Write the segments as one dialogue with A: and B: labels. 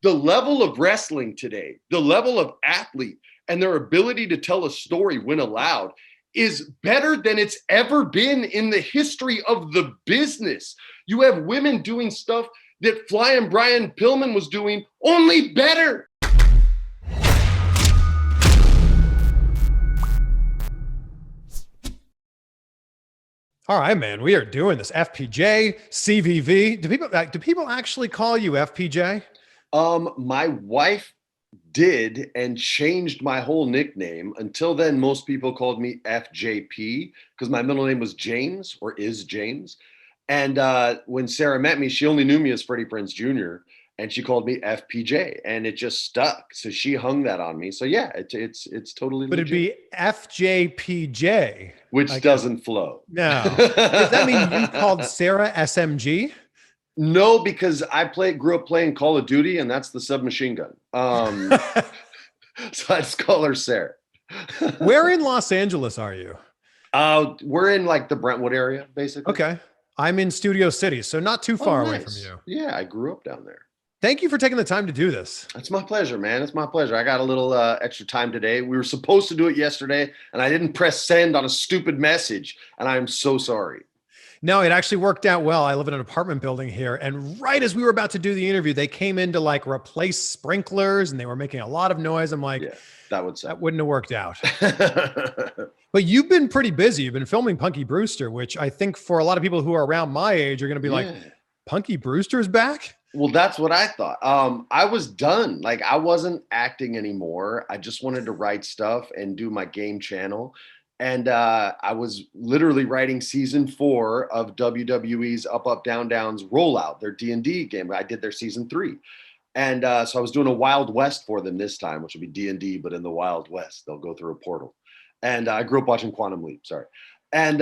A: the level of wrestling today, the level of athlete and their ability to tell a story when allowed is better than it's ever been in the history of the business. You have women doing stuff that Flying Brian Pillman was doing, only better.
B: All right, man, we are doing this. FPJ, CVV. Do people actually call you FPJ?
A: My wife did and changed my whole nickname. Until then, most people called me FJP because my middle name was James or is James. And when Sarah met me, she only knew me as Freddie Prinze Jr. and she called me FPJ, and it just stuck. So she hung that on me. So yeah, it's totally.
B: But
A: legit.
B: It'd be FJPJ,
A: which doesn't flow.
B: No, does that mean you called Sarah SMG?
A: No, because I grew up playing Call of Duty, and that's the submachine gun. So I just call her Sarah.
B: Where in Los Angeles are you?
A: We're in like the Brentwood area, basically.
B: Okay. I'm in Studio City, so not too far away from you.
A: Yeah, I grew up down there.
B: Thank you for taking the time to do this.
A: It's my pleasure, man. It's my pleasure. I got a little extra time today. We were supposed to do it yesterday, and I didn't press send on a stupid message, and I'm so sorry.
B: No, it actually worked out well. I live in an apartment building here, and right as we were about to do the interview, they came in to like replace sprinklers, and they were making a lot of noise. I'm like,
A: yeah, that
B: wouldn't have worked out. But you've been pretty busy. You've been filming Punky Brewster, which I think for a lot of people who are around my age are going to be like, Punky Brewster's back?
A: Well, that's what I thought. I was done. Like, I wasn't acting anymore. I just wanted to write stuff and do my game channel. And I was literally writing season 4 of WWE's Up, Up, Down, Down's rollout, their D&D game. I did their season 3. And so I was doing a Wild West for them this time, which would be D&D, but in the Wild West. They'll go through a portal. And I grew up watching Quantum Leap, sorry. And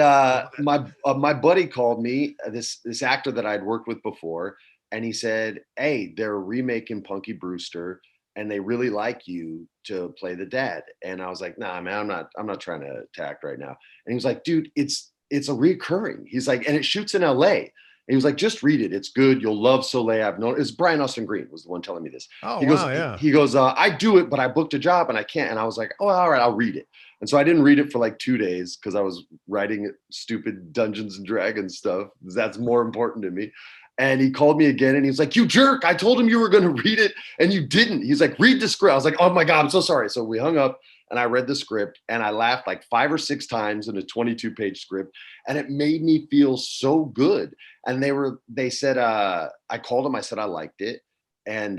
A: my buddy called me, this actor that I'd worked with before, and he said, hey, they're remaking Punky Brewster, and they really like you to play the dad. And I was like, nah, man, I'm not trying to act right now. And he was like, dude, it's a recurring. He's like, and it shoots in LA. And he was like, just read it. It's good. You'll love Soleil. I've known it's Brian Austin Green was the one telling me this.
B: Oh,
A: he goes,
B: wow, yeah.
A: He goes, I do it, but I booked a job and I can't. And I was like, oh, all right, I'll read it. And so I didn't read it for like 2 days because I was writing stupid Dungeons and Dragons stuff. That's more important to me. And he called me again and he was like, you jerk. I told him you were going to read it and you didn't. He's like, read the script. I was like, oh my God, I'm so sorry. So we hung up and I read the script and I laughed like 5 or 6 times in a 22-page script. And it made me feel so good. And they said, I called them. I said, I liked it. And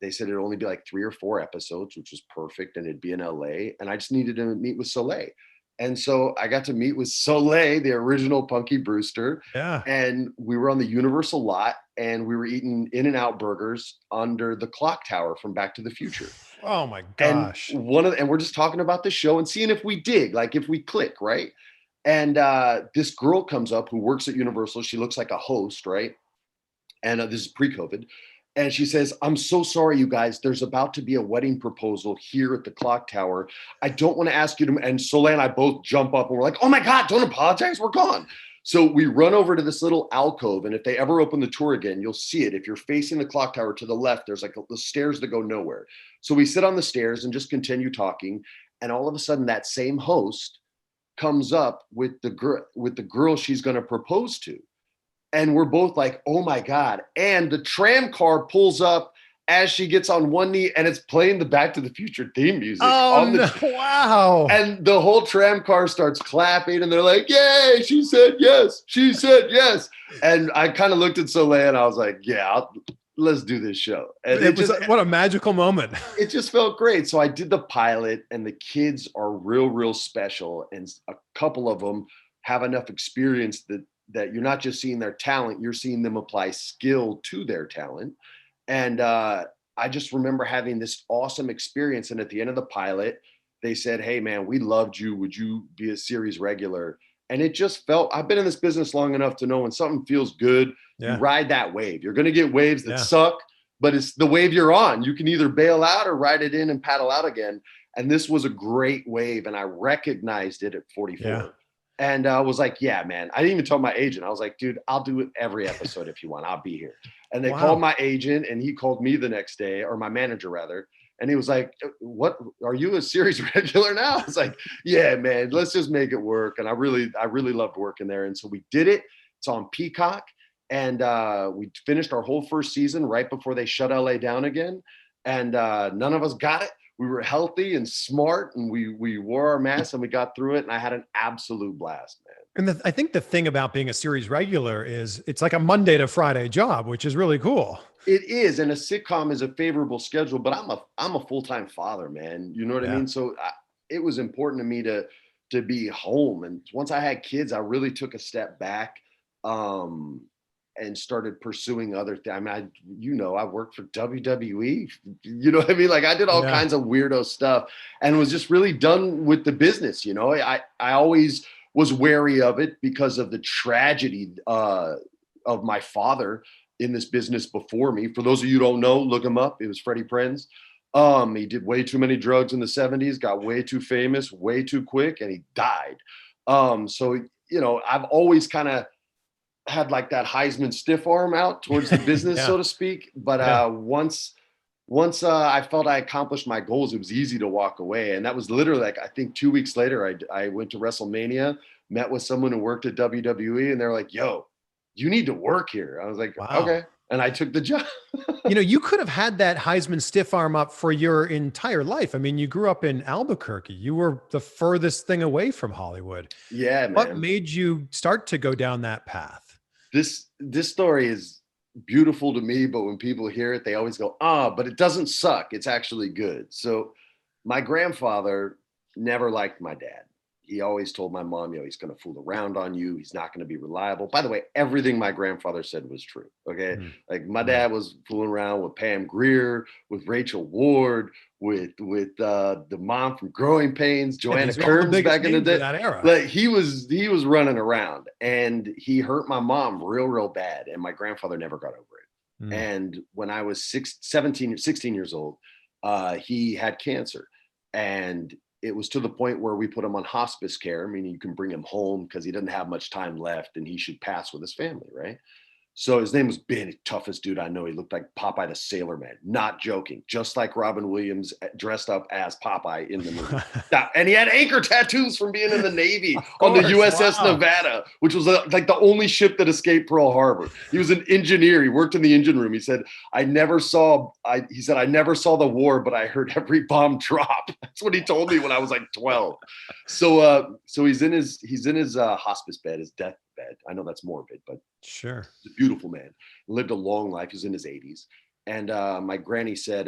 A: they said it'd only be like 3 or 4 episodes, which was perfect. And it'd be in LA. And I just needed to meet with Soleil. And so I got to meet with Soleil, the original Punky Brewster.
B: Yeah.
A: And we were on the Universal lot and we were eating In-N-Out burgers under the clock tower from Back to the Future.
B: Oh my gosh.
A: And we're just talking about the show and seeing if we dig, like if we click, right? And this girl comes up who works at Universal. She looks like a host, right? And this is pre-COVID. And she says, I'm so sorry, you guys. There's about to be a wedding proposal here at the clock tower. I don't want to ask you to, and Soleil and I both jump up and we're like, oh my God, don't apologize. We're gone. So we run over to this little alcove. And if they ever open the tour again, you'll see it. If you're facing the clock tower to the left, there's like the stairs that go nowhere. So we sit on the stairs and just continue talking. And all of a sudden that same host comes up with the girl she's going to propose to. And we're both like, oh my God. And the tram car pulls up as she gets on one knee and it's playing the Back to the Future theme music.
B: Oh, no. Wow.
A: And the whole tram car starts clapping and they're like, yay, she said yes. She said yes. And I kind of looked at Soleil and I was like, yeah, let's do this show. And
B: what a magical moment.
A: It just felt great. So I did the pilot and the kids are real, real special. And a couple of them have enough experience that you're not just seeing their talent, you're seeing them apply skill to their talent. And I just remember having this awesome experience. And at the end of the pilot, they said, hey man, we loved you. Would you be a series regular? And it just felt, I've been in this business long enough to know when something feels good, you ride that wave. You're going to get waves that suck, but it's the wave you're on. You can either bail out or ride it in and paddle out again. And this was a great wave. And I recognized it at 44. Yeah. And I was like, yeah, man. I didn't even tell my agent. I was like, dude, I'll do it every episode if you want. I'll be here. And they called my agent, and he called me the next day, or my manager rather. And he was like, "What, are you a series regular now?" I was like, "Yeah, man, let's just make it work." And I really loved working there. And so we did it. It's on Peacock. And we finished our whole first season right before they shut LA down again. And none of us got it. We were healthy and smart, and we wore our masks, and we got through it. And I had an absolute blast, man.
B: And I think the thing about being a series regular is it's like a Monday to Friday job, which is really cool.
A: It is, and a sitcom is a favorable schedule, but I'm a full-time father, man. You know what I mean? So it was important to me to be home. And once I had kids, I really took a step back and started pursuing other things. I mean, I worked for WWE. You know what I mean? Like, I did all kinds of weirdo stuff, and was just really done with the business. I always was wary of it because of the tragedy of my father in this business before me. For those of you who don't know, look him up. It was Freddie Prinze. He did way too many drugs in the 70s, got way too famous, way too quick, and he died. So, I've always kind of had like that Heisman stiff arm out towards the business, so to speak. But once I felt I accomplished my goals, it was easy to walk away. And that was literally like, I think 2 weeks later, I went to WrestleMania, met with someone who worked at WWE, and they're like, "Yo, you need to work here." I was like, "Okay." And I took the job.
B: You could have had that Heisman stiff arm up for your entire life. I mean, you grew up in Albuquerque. You were the furthest thing away from Hollywood.
A: Yeah, man.
B: What made you start to go down that path?
A: This story is beautiful to me, but when people hear it, they always go, but it doesn't suck. It's actually good. So my grandfather never liked my dad. He always told my mom, he's going to fool around on you. He's not going to be reliable. By the way, everything my grandfather said was true. Okay. Like, my dad was fooling around with Pam Grier, with Rachel Ward, with the mom from Growing Pains, Joanna Kearns back in the day.
B: That era.
A: Like, he was running around, and he hurt my mom real bad. And my grandfather never got over it. And when I was 16 years old, he had cancer, and it was to the point where we put him on hospice care, meaning you can bring him home because he doesn't have much time left and he should pass with his family, right? So his name was Ben, toughest dude I know. He looked like Popeye the Sailor Man, not joking, just like Robin Williams dressed up as Popeye in the movie. And he had anchor tattoos from being in the Navy on the USS Nevada, which was like the only ship that escaped Pearl Harbor. He was an engineer. He worked in the engine room. He said, I never saw the war, but I heard every bomb drop. That's what he told me when I was like 12. So he's in his hospice bed, his death bed. I know that's morbid, but
B: sure.
A: He's a beautiful man. Lived a long life. He was in his 80s. And my granny said,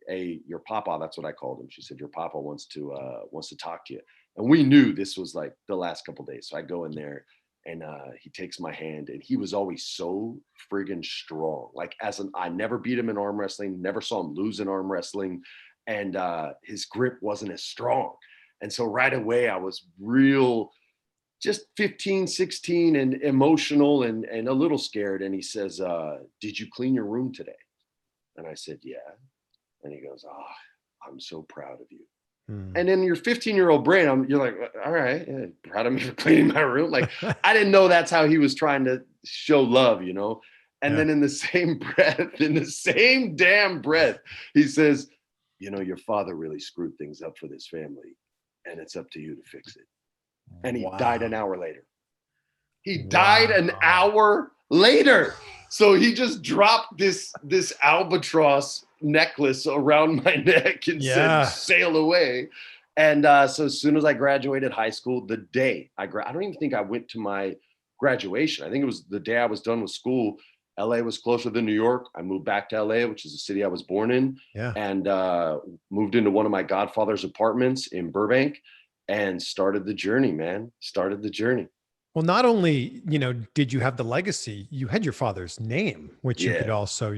A: "Hey, your papa," that's what I called him. She said, "Your papa wants to talk to you." And we knew this was like the last couple of days. So I go in there, and he takes my hand, and he was always so friggin' strong. Like, I never beat him in arm wrestling, never saw him lose in arm wrestling. And his grip wasn't as strong. And so right away I was just 15, 16 and emotional and a little scared. And he says, "Did you clean your room today?" And I said, "Yeah." And he goes, "I'm so proud of you." And in your 15-year-old brain, you're like, "All right, yeah, proud of me for cleaning my room." Like, I didn't know that's how he was trying to show love, And then in the same damn breath, he says, "Your father really screwed things up for this family, and it's up to you to fix it." And he died an hour later. So he just dropped this albatross necklace around my neck and said, "Sail away." And so as soon as I graduated high school, the day I don't even think I went to my graduation. I think it was the day I was done with school. LA was closer than New York. I moved back to LA, which is the city I was born in, and moved into one of my godfather's apartments in Burbank. And started the journey, man. Well,
B: not only, did you have the legacy, you had your father's name, which you could also,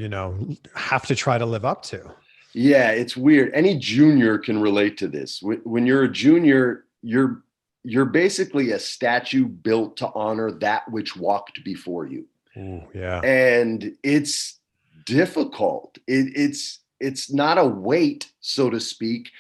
B: have to try to live up to.
A: Yeah, it's weird. Any junior can relate to this. When you're a junior, you're basically a statue built to honor that which walked before you.
B: Ooh, yeah.
A: And it's difficult. It's not a weight, so to speak.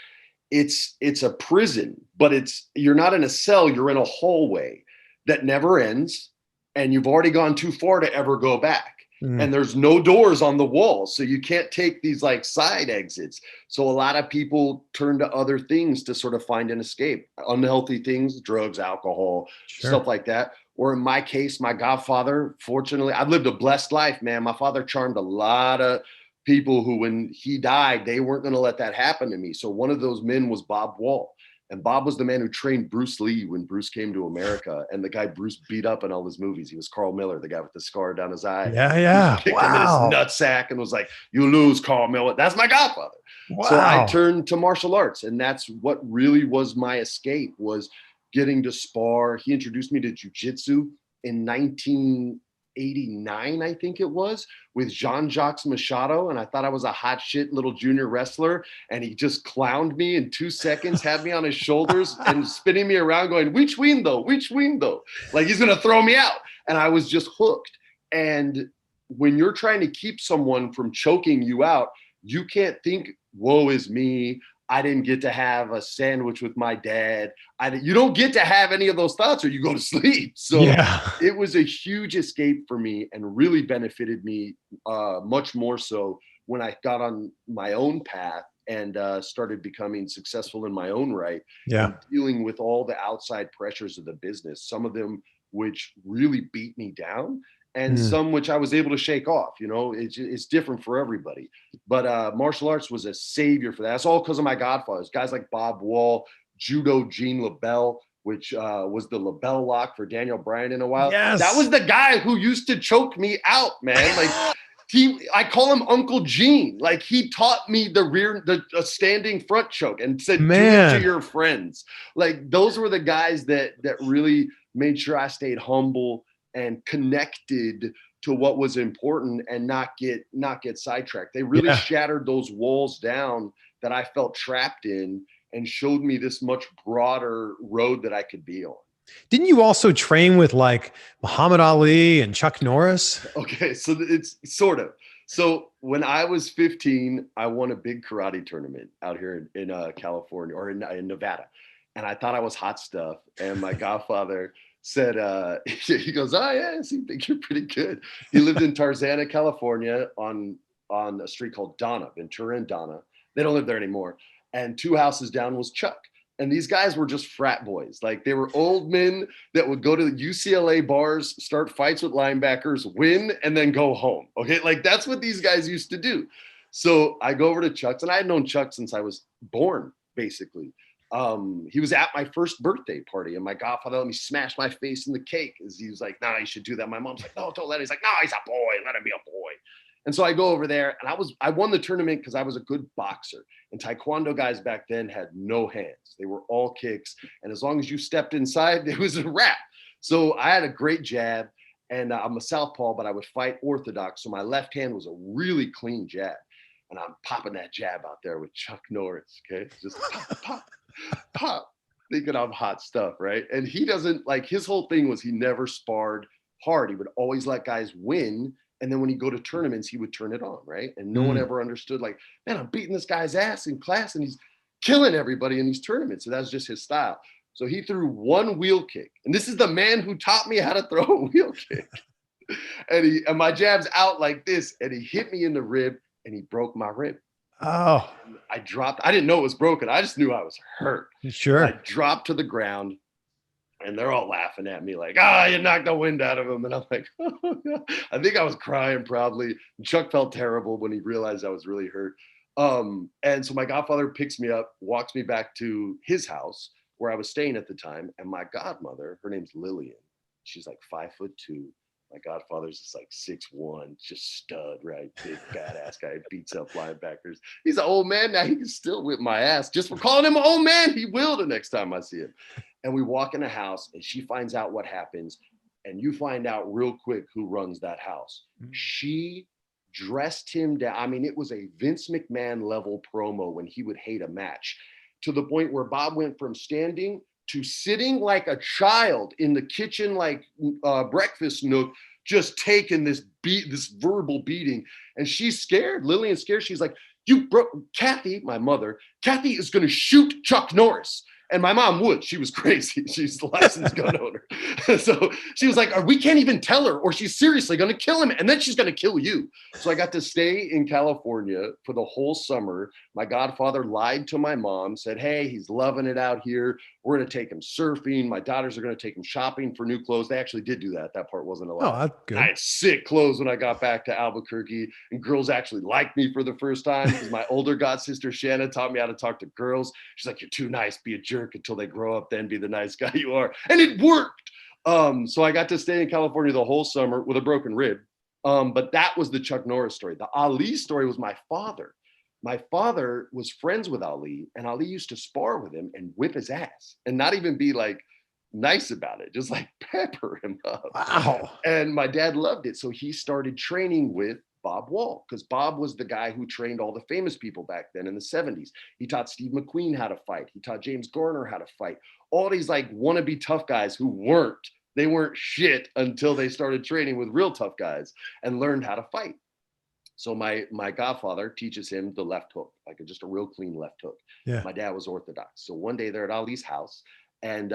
A: It's a prison, but you're not in a cell, you're in a hallway that never ends, and you've already gone too far to ever go back. and there's no doors on the wall. So you can't take these like side exits. So a lot of people turn to other things to sort of find an escape, unhealthy things, drugs, alcohol, stuff like that. Or in my case, my godfather, fortunately, I've lived a blessed life, man. My father charmed a lot of people who, when he died, they weren't going to let that happen to me. So one of those men was Bob Wall. And Bob was the man who trained Bruce Lee when Bruce came to America. And the guy Bruce beat up in all his movies. He was Carl Miller, the guy with the scar down his eye.
B: Yeah.
A: Kicked him in his nutsack and was like, "You lose, Carl Miller." That's my godfather. Wow. So I turned to martial arts. And that's what really was my escape, was getting to spar. He introduced me to jiu-jitsu in 1989, I think it was, with Jean-Jacques Machado. And I thought I was a hot shit little junior wrestler. And he just clowned me in 2 seconds, had me on his shoulders and spinning me around going, "Which window? Which window?" Like he's going to throw me out. And I was just hooked. And when you're trying to keep someone from choking you out, you can't think, "Woe is me. I didn't get to have a sandwich with my dad." You don't get to have any of those thoughts or you go to sleep. So it was a huge escape for me and really benefited me much more so when I got on my own path and started becoming successful in my own right. And dealing with all the outside pressures of the business, some of them which really beat me down, and some which I was able to shake off. You know, it's different for everybody. But martial arts was a savior for that. That's all because of my godfathers, guys like Bob Wall, Judo Gene LaBelle, which was the LaBelle lock for Daniel Bryan in a while. That was the guy who used to choke me out, man. Like I call him Uncle Gene. Like he taught me the standing front choke and said, "Do it to your friends." Like those were the guys that really made sure I stayed humble and connected to what was important and not get sidetracked. They really shattered those walls down that I felt trapped in and showed me this much broader road that I could be on.
B: Didn't you also train with like Muhammad Ali and Chuck Norris?
A: Okay, so it's sort of. So when I was 15, I won a big karate tournament out here in California or in Nevada. And I thought I was hot stuff. And my godfather said, he goes, "Oh yeah, so you think you're pretty good." He lived in Tarzana, California on a street called Donna, Ventura and Donna. They don't live there anymore. And 2 houses down was Chuck. And these guys were just frat boys. Like they were old men that would go to the UCLA bars, start fights with linebackers, win, and then go home. Okay. Like that's what these guys used to do. So I go over to Chuck's, and I had known Chuck since I was born, basically. He was at my first birthday party, and my godfather let me smash my face in the cake as he was like, "Nah, you should do that." My mom's like, "No, don't let him." He's like, "No, he's a boy. Let him be a boy." And so I go over there, and I won the tournament because I was a good boxer. And Taekwondo guys back then had no hands. They were all kicks. And as long as you stepped inside, it was a wrap. So I had a great jab, and I'm a southpaw, but I would fight orthodox. So my left hand was a really clean jab. And I'm popping that jab out there with Chuck Norris, okay? Just pop, pop, pop, thinking I'm hot stuff, right? And he doesn't, like, his whole thing was he never sparred hard. He would always let guys win. And then when he'd go to tournaments, he would turn it on, right? And no one ever understood, like, "Man, I'm beating this guy's ass in class and he's killing everybody in these tournaments." So that's just his style. So he threw one wheel kick. And this is the man who taught me how to throw a wheel kick. And my jab's out like this. And he hit me in the rib and he broke my rib.
B: Oh.
A: And I dropped. I didn't know it was broken. I just knew I was hurt.
B: Sure.
A: I dropped to the ground. And they're all laughing at me like, "Ah, you knocked the wind out of him." And I'm like, "Oh, no." I think I was crying probably. And Chuck felt terrible when he realized I was really hurt. And so my godfather picks me up, walks me back to his house where I was staying at the time. And my godmother, her name's Lillian. She's like 5'2". My godfather's just like 6'1", just stud, right? Big badass guy, beats up linebackers. He's an old man now. He can still whip my ass. Just for calling him an old man, he will the next time I see him. And we walk in the house and she finds out what happens. And you find out real quick who runs that house. She dressed him down. I mean, it was a Vince McMahon level promo when he would hate a match, to the point where Bob went from standing to sitting like a child in the kitchen, like breakfast nook, just taking this verbal beating. And she's scared. Lillian's scared. She's like, Kathy, my mother, Kathy is going to shoot Chuck Norris. And my mom would. She was crazy. She's a licensed gun owner. So she was like, we can't even tell her, or she's seriously going to kill him. And then she's going to kill you. So I got to stay in California for the whole summer. My godfather lied to my mom, said, hey, he's loving it out here. We're going to take him surfing. My daughters are going to take him shopping for new clothes. They actually did do that. That part wasn't a lie.
B: Oh, that's good.
A: I had sick clothes when I got back to Albuquerque, and girls actually liked me for the first time because my older god sister Shanna taught me how to talk to girls. She's like, you're too nice, be a jerk until they grow up, then be the nice guy you are. And it worked. So I got to stay in California the whole summer with a broken rib. But that was the Chuck Norris story. The Ali story was my father. My father was friends with Ali, and Ali used to spar with him and whip his ass and not even be like nice about it, just like pepper him up.
B: Wow.
A: And my dad loved it. So he started training with Bob Wall, because Bob was the guy who trained all the famous people back then in the 70s. He taught Steve McQueen how to fight. He taught James Garner how to fight. All these like wannabe tough guys who weren't shit until they started training with real tough guys and learned how to fight. So my godfather teaches him the left hook, like just a real clean left hook.
B: Yeah.
A: My dad was Orthodox. So one day they're at Ali's house, and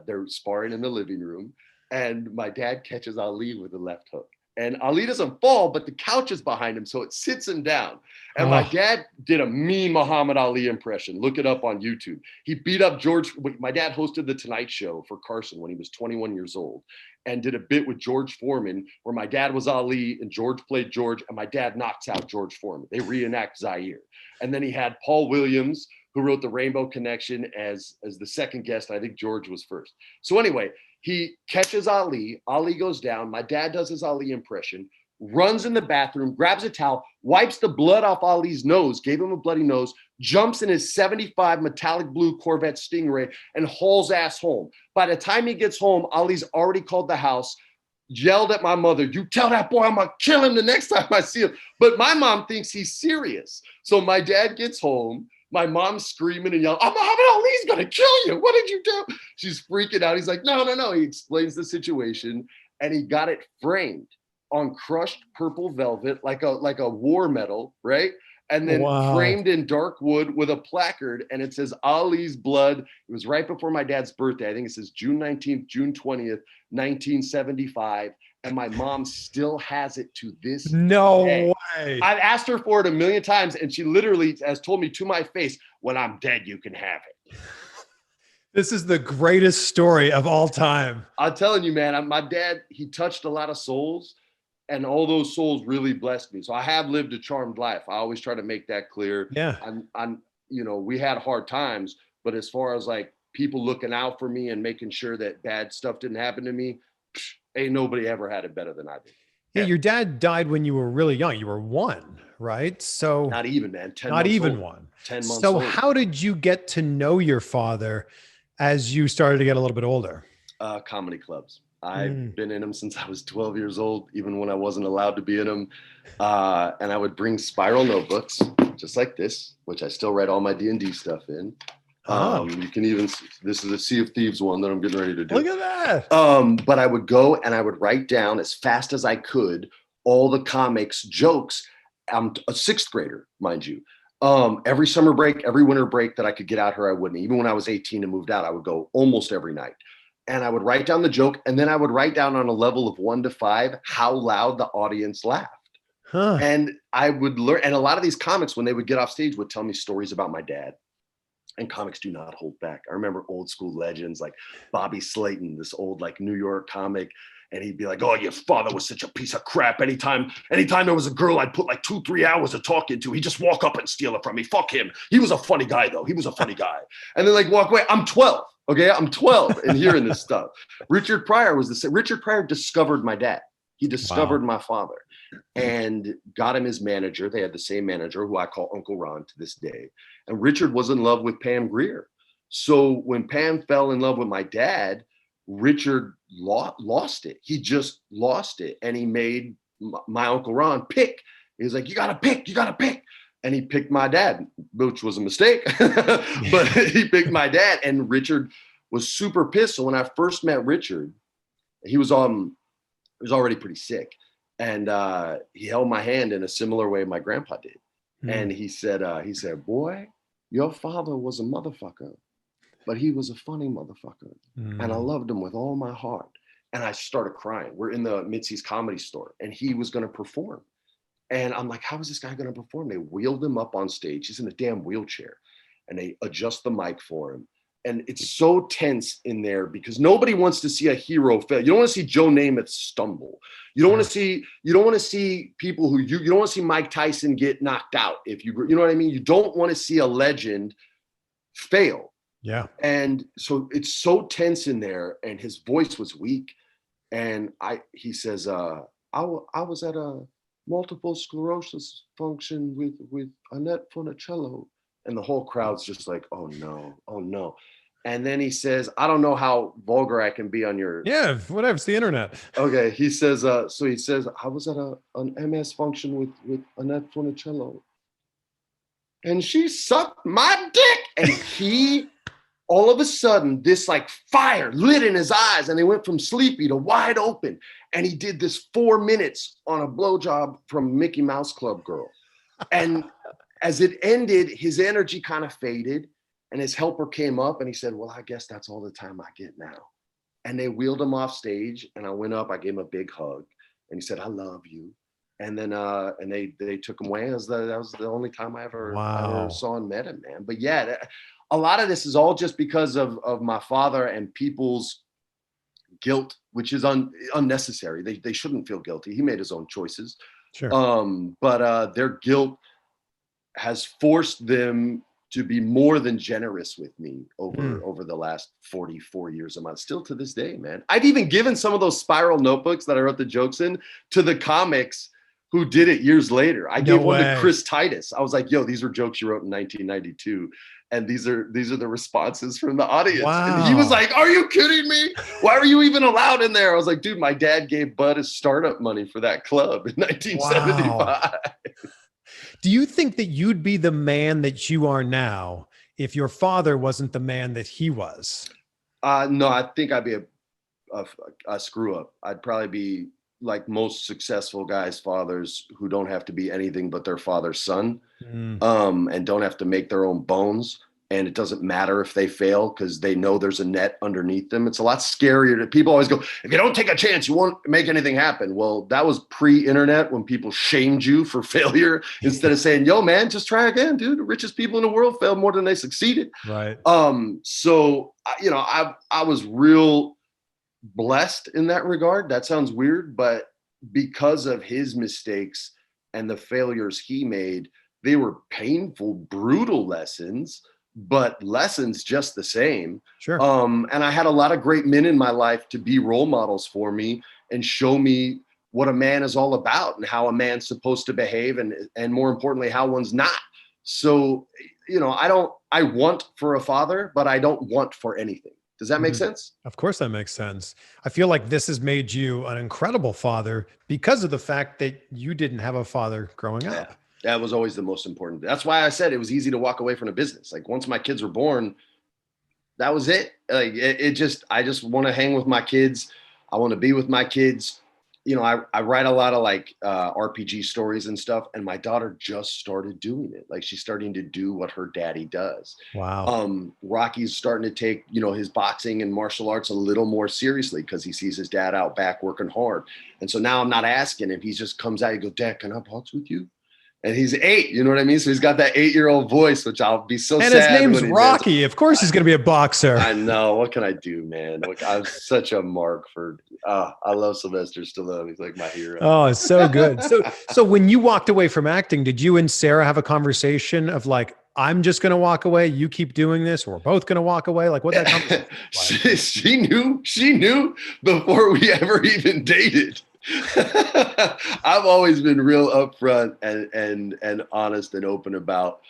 A: they're sparring in the living room, and my dad catches Ali with the left hook. And Ali doesn't fall, but the couch is behind him, so it sits him down. And my dad did a mean Muhammad Ali impression. Look it up on YouTube. He beat up George. My dad hosted The Tonight Show for Carson when he was 21 years old, and did a bit with George Foreman where my dad was Ali and George played George, and my dad knocks out George Foreman. They reenact Zaire. And then he had Paul Williams, who wrote The Rainbow Connection, as the second guest. I think George was first. So anyway, he catches Ali. Ali goes down. My dad does his Ali impression, runs in the bathroom, grabs a towel, wipes the blood off Ali's nose, gave him a bloody nose, jumps in his 75 metallic blue Corvette Stingray, and hauls ass home. By the time he gets home, Ali's already called the house, yelled at my mother, you tell that boy I'm going to kill him the next time I see him. But my mom thinks he's serious. So my dad gets home. My mom's screaming and yelling, Muhammad Ali's going to kill you. What did you do? She's freaking out. He's like, no. He explains the situation, and he got it framed on crushed purple velvet, like a war medal, right? And then framed in dark wood with a placard, and it says Ali's blood. It was right before my dad's birthday. I think it says June 19th, June 20th, 1975. And my mom still has it to this day.
B: Way.
A: I've asked her for it a million times, and she literally has told me to my face, when I'm dead, you can have it.
B: This is the greatest story of all time. I'm
A: telling you, man, my dad, he touched a lot of souls, and all those souls really blessed me. So I have lived a charmed life. I always try to make that clear.
B: Yeah.
A: I'm we had hard times, but as far as like people looking out for me and making sure that bad stuff didn't happen to me, ain't nobody ever had it better than I did.
B: Yeah, your dad died when you were really young. You were 1, right? So
A: not even, man. 10
B: not
A: months
B: even
A: old.
B: 1.
A: 10 months
B: so
A: old.
B: How did you get to know your father as you started to get a little bit older?
A: Comedy clubs. I've been in them since I was 12 years old, even when I wasn't allowed to be in them. And I would bring spiral notebooks, just like this, which I still write all my D&D stuff in. You can even, this is a Sea of Thieves one that I'm getting ready to do.
B: Look at that.
A: But I would go and I would write down as fast as I could all the comics, jokes. I'm a 6th grader, mind you. Every summer break, every winter break that I could get out here, I wouldn't. Even when I was 18 and moved out, I would go almost every night. And I would write down the joke, and then I would write down on a level of 1 to 5 how loud the audience laughed. And I would learn. And a lot of these comics, when they would get off stage, would tell me stories about my dad. And comics do not hold back. I remember old school legends like Bobby Slayton, this old like New York comic. And he'd be like, oh, your father was such a piece of crap. Anytime there was a girl I'd put like 2-3 hours of talking to, he'd just walk up and steal it from me. Fuck him. He was a funny guy, though. He was a funny guy. And then like walk away. I'm 12. Okay, I'm 12 and hearing this stuff. Richard Pryor was the same. Richard Pryor discovered my dad. He discovered my father and got him his manager. They had the same manager who I call Uncle Ron to this day. And Richard was in love with Pam Grier. So when Pam fell in love with my dad, Richard lost it. He just lost it. And he made my Uncle Ron pick. He was like, you got to pick. And he picked my dad, which was a mistake, but he picked my dad. And Richard was super pissed. So when I first met Richard, he was already pretty sick. And he held my hand in a similar way my grandpa did. And he said, boy, your father was a motherfucker. but he was a funny motherfucker. And I loved him with all my heart. And I started crying. We're in the Mitzi's Comedy Store and he was going to perform. And I'm like, how is this guy going to perform? They wheeled him up on stage. He's in a damn wheelchair and they adjust the mic for him. And it's so tense in there because nobody wants to see a hero fail. You don't want to see Joe Namath stumble. You don't want to see people who you don't want to see Mike Tyson get knocked out. If you know what I mean? You don't want to see a legend fail.
B: Yeah.
A: And so it's so tense in there and his voice was weak. And he says, I was at a multiple sclerosis function with Annette Funicello. And the whole crowd's just like, oh no. And then he says, I don't know how vulgar I can be on your.
B: Yeah, whatever. It's the internet.
A: Okay. He says, so he says, I was at an MS function with Annette Funicello. And she sucked my dick. And he, all of a sudden, this like fire lit in his eyes and they went from sleepy to wide open. And he did this 4 minutes on a blowjob from Mickey Mouse Club girl. And as it ended, his energy kind of faded and his helper came up and he said, well, I guess that's all the time I get now. And they wheeled him off stage and I went up, I gave him a big hug and he said, I love you. And then, and they took him away. That was the only time I ever saw and met him, man. But yeah, a lot of this is all just because of my father and people's guilt, which is unnecessary. They shouldn't feel guilty. He made his own choices.
B: Sure.
A: But their guilt has forced them to be more than generous with me over the last 44 years of my life. Still to this day, man. I've even given some of those spiral notebooks that I wrote the jokes in to the comics who did it years later. I gave one to Chris Titus. I was like, yo, these are jokes you wrote in 1992. And these are the responses from the audience. Wow. And he was like, are you kidding me? Why were you even allowed in there? I was like, dude, my dad gave Bud his startup money for that club in 1975. Wow.
B: Do you think that you'd be the man that you are now if your father wasn't the man that he was?
A: No, I think I'd be a screw up. I'd probably be like most successful guys' fathers who don't have to be anything but their father's son, and don't have to make their own bones. And it doesn't matter if they fail because they know there's a net underneath them. It's a lot scarier. People always go, if you don't take a chance, you won't make anything happen. Well, that was pre-internet when people shamed you for failure instead of saying, yo, man, just try again, dude. The richest people in the world failed more than they succeeded.
B: Right.
A: So, you know, I was real blessed in that regard. That sounds weird, but because of his mistakes and the failures he made, they were painful, brutal lessons, but lessons just the same.
B: Sure.
A: And I had a lot of great men in my life to be role models for me and show me what a man is all about and how a man's supposed to behave and more importantly, how one's not. So, you know, I want for a father, but I don't want for anything. Does that make sense?
B: Of course that makes sense. I feel like this has made you an incredible father because of the fact that you didn't have a father growing up.
A: Yeah. That was always the most important. That's why I said it was easy to walk away from the business. Like once my kids were born, that was it. Like I just want to hang with my kids. I want to be with my kids. You know, I write a lot of like RPG stories and stuff. And my daughter just started doing it. Like she's starting to do what her daddy does.
B: Wow.
A: Rocky's starting to take, you know, his boxing and martial arts a little more seriously because he sees his dad out back working hard. And so now I'm not asking him. He just comes out, he goes, Dad, can I box with you? And he's 8, you know what I mean? So he's got that 8-year-old voice, which I'll be so sad.
B: And his name's Rocky. Of course he's going to be a boxer.
A: I know. What can I do, man? Look, I'm such a mark for, I love Sylvester Stallone. He's like my hero.
B: Oh, it's so good. So when you walked away from acting, did you and Sarah have a conversation of like, I'm just going to walk away, you keep doing this, or we're both going to walk away? Like what that conversation like?
A: She knew before we ever even dated. I've always been real upfront and honest and open about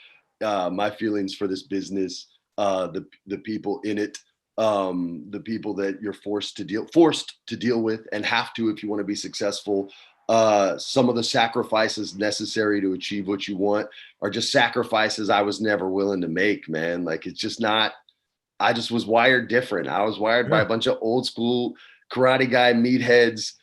A: my feelings for this business, the people in it, the people that you're forced to deal with and have to if you want to be successful. Some of the sacrifices necessary to achieve what you want are just sacrifices I was never willing to make, man. Like it's just not. I just was wired different. I was wired by a bunch of old school karate guy meatheads,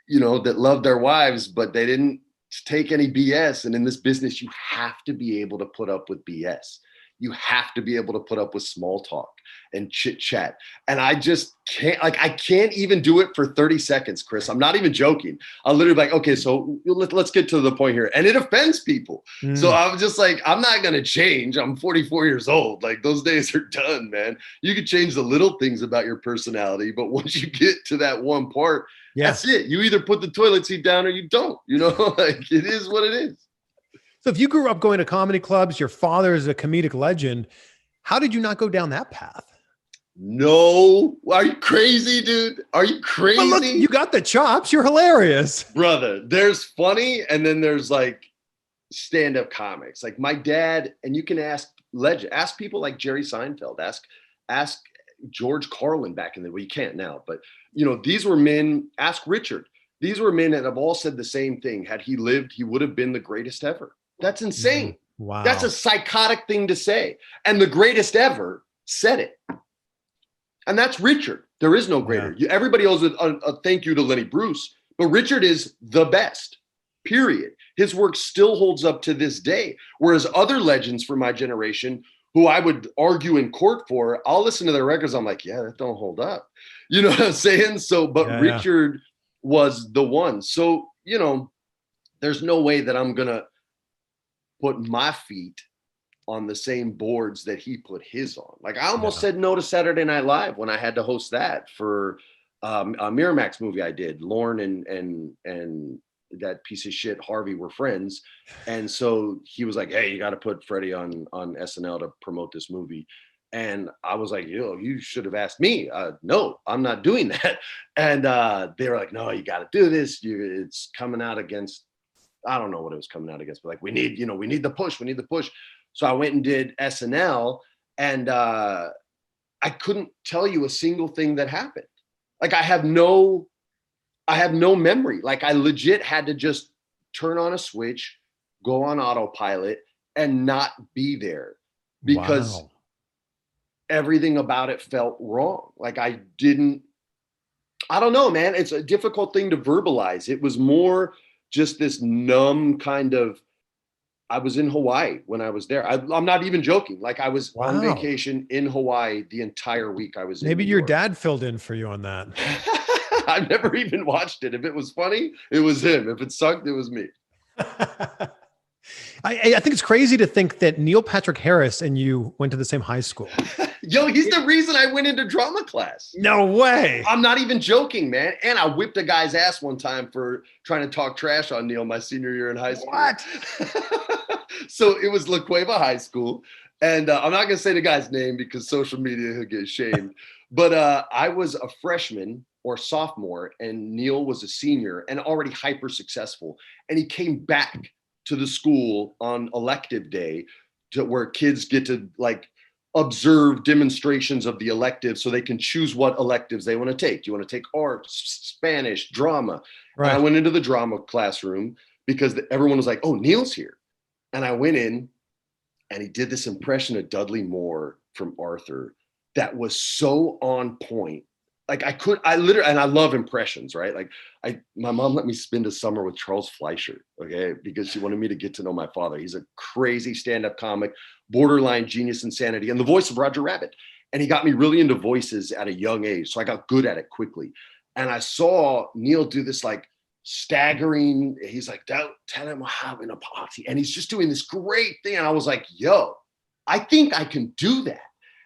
A: you know, that love their wives, but they didn't take any BS. And in this business, you have to be able to put up with BS. you have to be able to put up with small talk and chit chat. And I just can't, like, I can't even do it for 30 seconds, Chris. I'm not even joking. I'll literally be like, okay, so let's get to the point here. And it offends people. So I'm just like, I'm not going to change. I'm 44 years old. Like, those days are done, man. You can change the little things about your personality, but once you get to that one part, that's it. You either put the toilet seat down or you don't, you know, like, it is what it is.
B: So if you grew up going to comedy clubs, your father is a comedic legend, how did you not go down that path?
A: No. Are you crazy, dude? Are you crazy?
B: But look, you got the chops. You're hilarious.
A: Brother, there's funny, and then there's like stand-up comics. Like my dad, and you can ask people like Jerry Seinfeld, ask George Carlin back in the, well, you can't now, but you know, these were men, ask Richard. These were men that have all said the same thing. Had he lived, he would have been the greatest ever. That's insane.
B: Wow.
A: That's a psychotic thing to say. And the greatest ever said it. And that's Richard. There is no greater. Everybody owes a thank you to Lenny Bruce, but Richard is the best, period. His work still holds up to this day. Whereas other legends from my generation, who I would argue in court for, I'll listen to their records. I'm like, yeah, that don't hold up. You know what I'm saying? So, but Richard was the one. So, you know, there's no way that I'm going to put my feet on the same boards that he put his on. Like I almost said no to Saturday Night Live when I had to host that for a Miramax movie I did. Lorne and that piece of shit Harvey were friends. And so he was like, hey, you got to put Freddie on SNL to promote this movie. And I was like, yo, you should have asked me. No, I'm not doing that. And they were like, no, you got to do this. It's coming out against, I don't know what it was coming out against, but like, we need the push. We need the push. So I went and did SNL, and I couldn't tell you a single thing that happened. Like I have no memory. Like I legit had to just turn on a switch, go on autopilot, and not be there because everything about it felt wrong. Like I don't know, man. It's a difficult thing to verbalize. It was more just this numb kind of, I was in Hawaii when I was there. I'm not even joking. Like I was on vacation in Hawaii the entire week I was in.
B: Maybe your dad filled in for you on that.
A: I've never even watched it. If it was funny, it was him. If it sucked, it was me.
B: I think it's crazy to think that Neil Patrick Harris and you went to the same high school.
A: Yo, he's the reason I went into drama class.
B: No way.
A: I'm not even joking, man. And I whipped a guy's ass one time for trying to talk trash on Neil my senior year in high school.
B: What?
A: So it was La Cueva High School. And I'm not going to say the guy's name because social media, he'll get shamed. But I was a freshman or sophomore and Neil was a senior and already hyper successful. And he came back to the school on elective day to where kids get to like observe demonstrations of the electives so they can choose what electives they want to take. Do you want to take art, Spanish, drama? Right. And I went into the drama classroom because everyone was like, oh, Neil's here. And I went in and he did this impression of Dudley Moore from Arthur that was so on point. Like I literally, and I love impressions, right? Like my mom let me spend a summer with Charles Fleischer, okay? Because she wanted me to get to know my father. He's a crazy stand-up comic, borderline genius insanity, and the voice of Roger Rabbit. And he got me really into voices at a young age. So I got good at it quickly. And I saw Neil do this like staggering, he's like, don't tell him we're having a party. And he's just doing this great thing. And I was like, yo, I think I can do that.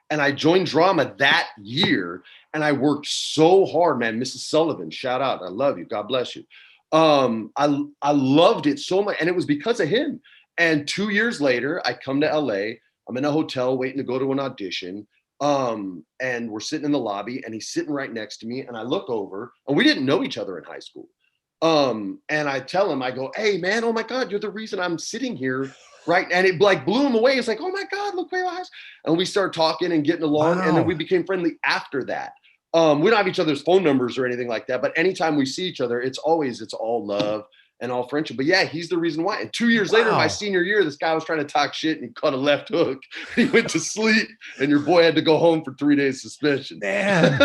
A: And I joined drama that year and I worked so hard, man. Mrs. Sullivan, shout out. I love you. God bless you. I loved it so much. And it was because of him. And 2 years later, I come to LA. I'm in a hotel waiting to go to an audition. And we're sitting in the lobby and he's sitting right next to me. And I look over and we didn't know each other in high school. And I tell him, I go, hey man, oh my God, you're the reason I'm sitting here. Right. And it like blew him away. It's like, oh my God, look where I was. And we started talking and getting along. Wow. And then we became friendly after that. We don't have each other's phone numbers or anything like that. But anytime we see each other, it's all love and all friendship. But yeah, he's the reason why. And 2 years later, my senior year, this guy was trying to talk shit and he caught a left hook. He went to sleep and your boy had to go home for 3 days suspension.
B: Man.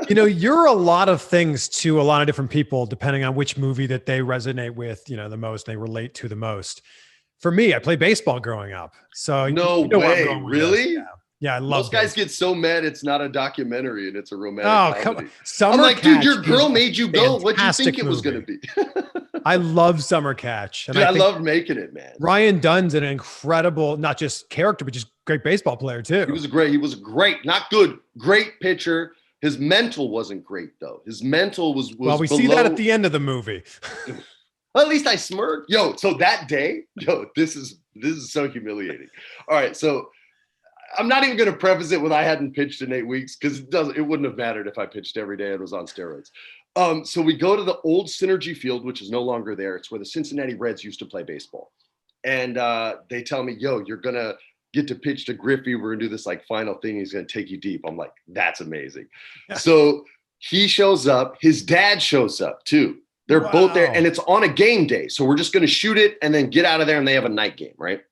B: You know, you're a lot of things to a lot of different people, depending on which movie that they resonate with, you know, the most, they relate to the most. For me, I played baseball growing up. So
A: No
B: you know where I'm
A: way.
B: going with this.
A: Really?
B: Yeah, I love
A: Most guys
B: baseball.
A: get so mad it's not a documentary and it's a romantic
B: Oh, come on.
A: comedy.
B: Summer
A: I'm like, dude,
B: Catch
A: your
B: is
A: girl
B: a
A: made you go. What'd you think
B: fantastic
A: it was going to
B: movie.
A: be?
B: I love Summer Catch. And
A: Dude, I
B: think
A: loved making it, man.
B: Ryan Dunn's an incredible, not just character, but just great baseball player too.
A: He was great, not good, great pitcher. His mental wasn't great though. His mental was
B: well, we
A: below.
B: see that at the end of the movie.
A: Well, at least I smirked. Yo, so that day, this is so humiliating. All right, so I'm not even going to preface it with I hadn't pitched in 8 weeks because it wouldn't have mattered if I pitched every day and was on steroids. So we go to the old Synergy Field, which is no longer there. It's where the Cincinnati Reds used to play baseball. And they tell me, yo, you're going to get to pitch to Griffey. We're going to do this like final thing. He's going to take you deep. I'm like, that's amazing. Yeah. So he shows up. His dad shows up too. They're both there and it's on a game day. So we're just going to shoot it and then get out of there and they have a night game, right?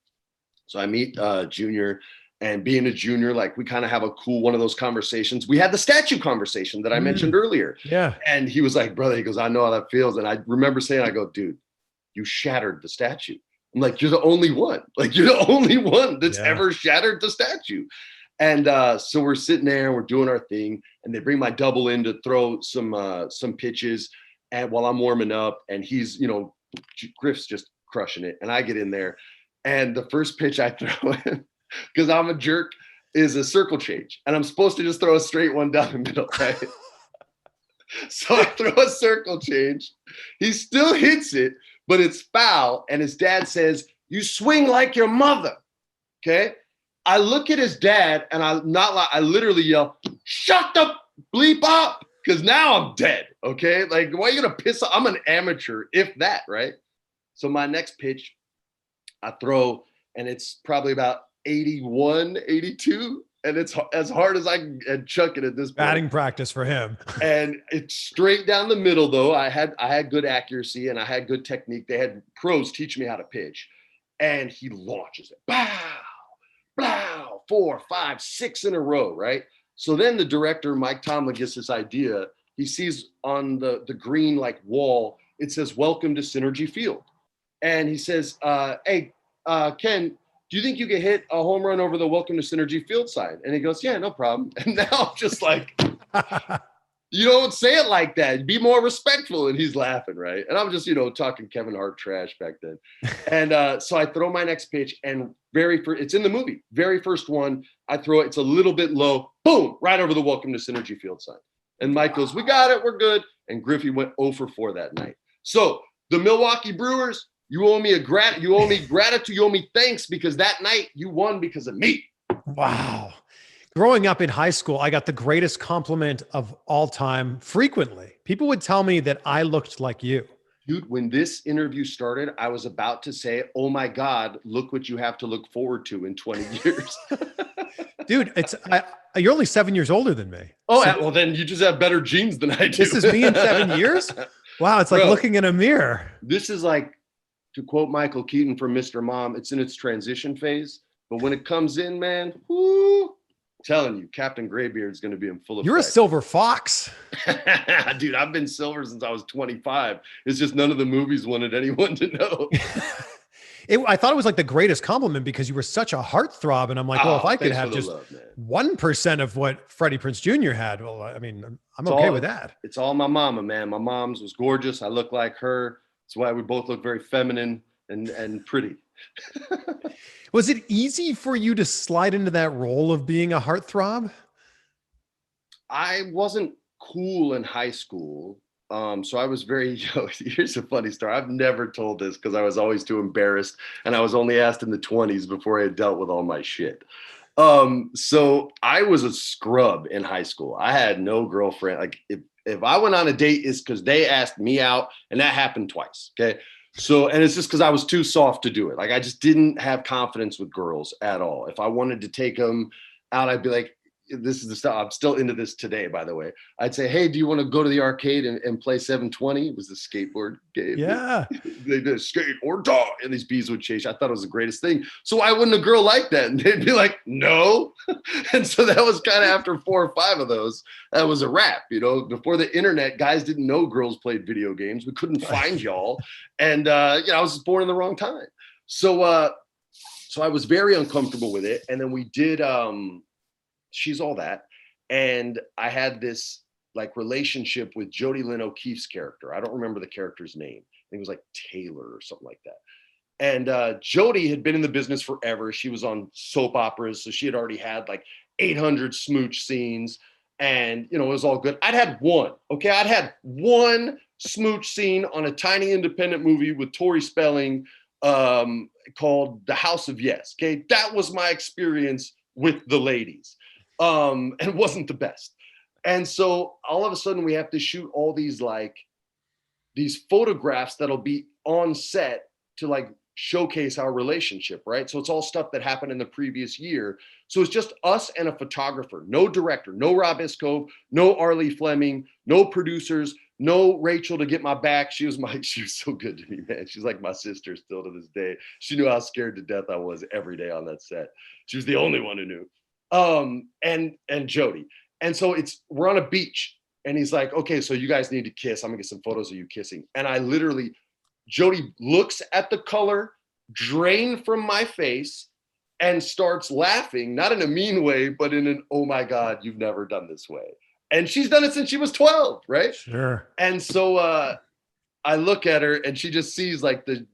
A: So I meet Junior. And being a junior, like we kind of have a cool one of those conversations. We had the statue conversation that I mentioned earlier.
B: Yeah.
A: And he was like, brother, he goes, I know how that feels. And I remember saying, I go, dude, you shattered the statue. I'm like, you're the only one. Like, you're the only one that's ever shattered the statue. And so we're sitting there, we're doing our thing. And they bring my double in to throw some pitches. And while I'm warming up, and he's, Griff's just crushing it. And I get in there. And the first pitch I throw in, because I'm a jerk, is a circle change. And I'm supposed to just throw a straight one down the middle, right? So I throw a circle change. He still hits it, but it's foul. And his dad says, you swing like your mother, okay? I look at his dad, and I literally yell, shut the bleep up, because now I'm dead, okay? Like, why are you going to piss off? I'm an amateur, if that, right? So my next pitch, I throw, and it's probably about 81, 82, and it's as hard as I can chuck it at this point.
B: Batting practice for him.
A: And it's straight down the middle, though. I had good accuracy and I had good technique. They had pros teach me how to pitch. And he launches it. Bow, bow, 4, 5, 6 in a row, right? So then the director, Mike Tomlin, gets this idea. He sees on the green like wall, it says, welcome to Synergy Field. And he says, hey, Ken, do you think you could hit a home run over the welcome to Synergy Field sign? And he goes, yeah, no problem. And now I'm just like, you don't say it like that. Be more respectful. And he's laughing, right? And I'm just, talking Kevin Hart trash back then. And so I throw my next pitch, and it's in the movie. Very first one, I throw it. It's a little bit low. Boom, right over the welcome to Synergy Field sign. And Mike goes, we got it. We're good. And Griffey went 0 for 4 that night. So the Milwaukee Brewers, you owe me gratitude. You owe me thanks, because that night you won because of me.
B: Wow. Growing up in high school, I got the greatest compliment of all time frequently. People would tell me that I looked like you.
A: Dude, when this interview started, I was about to say, oh my God, look what you have to look forward to in 20 years.
B: Dude, you're only 7 years older than me.
A: Oh, so, well, then you just have better genes than I do.
B: This is me in 7 years? Wow, it's like looking in a mirror.
A: This is like, to quote Michael Keaton from Mr. Mom, it's in its transition phase. But when it comes in, man, whoo, telling you, Captain Graybeard is going to be in full effect.
B: You're a silver fox.
A: Dude, I've been silver since I was 25. It's just none of the movies wanted anyone to know.
B: I thought it was like the greatest compliment because you were such a heartthrob. And I'm like, well, if I could have just 1% of what Freddie Prinze Jr. had, well, I mean, I'm okay with that.
A: It's all my mama, man. My mom's was gorgeous. I look like her. That's why we both look very feminine and pretty.
B: Was it easy for you to slide into that role of being a heartthrob?
A: I wasn't cool in high school. So I was here's a funny story. I've never told this because I was always too embarrassed, and I was only asked in the 20s before I had dealt with all my shit. So I was a scrub in high school. I had no girlfriend. Like if I went on a date, it's because they asked me out, and that happened twice. Okay. So, and it's just because I was too soft to do it. Like I just didn't have confidence with girls at all. If I wanted to take them out, I'd be like, this is the stuff. I'm still into this today, by the way. I'd say, hey, do you want to go to the arcade and play 720? It was the skateboard game.
B: Yeah.
A: They did skate or dog, and these bees would chase. I thought it was the greatest thing. So why wouldn't a girl like that? And they'd be like, no. And so that was kind of after 4 or 5 of those, that was a wrap. Before the internet, guys didn't know girls played video games. We couldn't find y'all. And, I was born in the wrong time. So I was very uncomfortable with it. And then we did She's All That. And I had this like relationship with Jodie Lynn O'Keefe's character. I don't remember the character's name. I think it was like Taylor or something like that. And Jodie had been in the business forever. She was on soap operas, so she had already had like 800 smooch scenes, and it was all good. I'd had one. Okay, I'd had one smooch scene on a tiny independent movie with Tori Spelling called The House of Yes. Okay, that was my experience with the ladies, and it wasn't the best. And so all of a sudden we have to shoot all these photographs that'll be on set to like showcase our relationship, right? So it's all stuff that happened in the previous year. So it's just us and a photographer, no director, no Rob Iscove, no Arlie Fleming, no producers, no Rachel to get my back. She was so good to me, man. She's like my sister still to this day. She knew how scared to death I was every day on that set. She was the only one who knew. And Jodie. And so we're on a beach and he's like, okay, so you guys need to kiss. I'm gonna get some photos of you kissing. And Jodie looks at the color drain from my face and starts laughing, not in a mean way, but in an, oh my God, you've never done this way. And she's done it since she was 12, right?
B: Sure.
A: And so I look at her and she just sees like the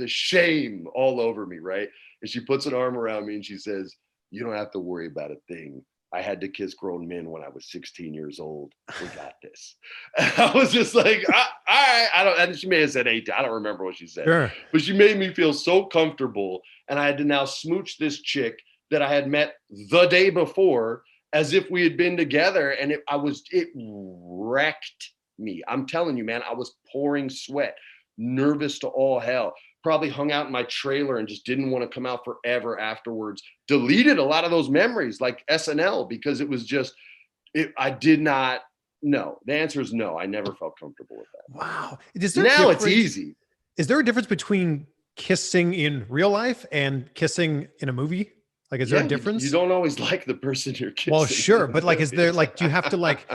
A: shame all over me, right? And she puts an arm around me and she says, you don't have to worry about a thing. I had to kiss grown men when I was 16 years old. We got this. And I was just like, all right. And she may have said 18. I don't remember what she said.
B: Sure.
A: But she made me feel so comfortable. And I had to now smooch this chick that I had met the day before as if we had been together. And it wrecked me. I'm telling you, man, I was pouring sweat, nervous to all hell. Probably hung out in my trailer and just didn't want to come out forever afterwards. Deleted a lot of those memories like SNL because it was just, I did not know. The answer is no. I never felt comfortable with that.
B: Wow.
A: Now it's easy.
B: Is there a difference between kissing in real life and kissing in a movie? Like, is there a difference?
A: You don't always like the person you're kissing.
B: Well, sure. But like, is there like, do you have to like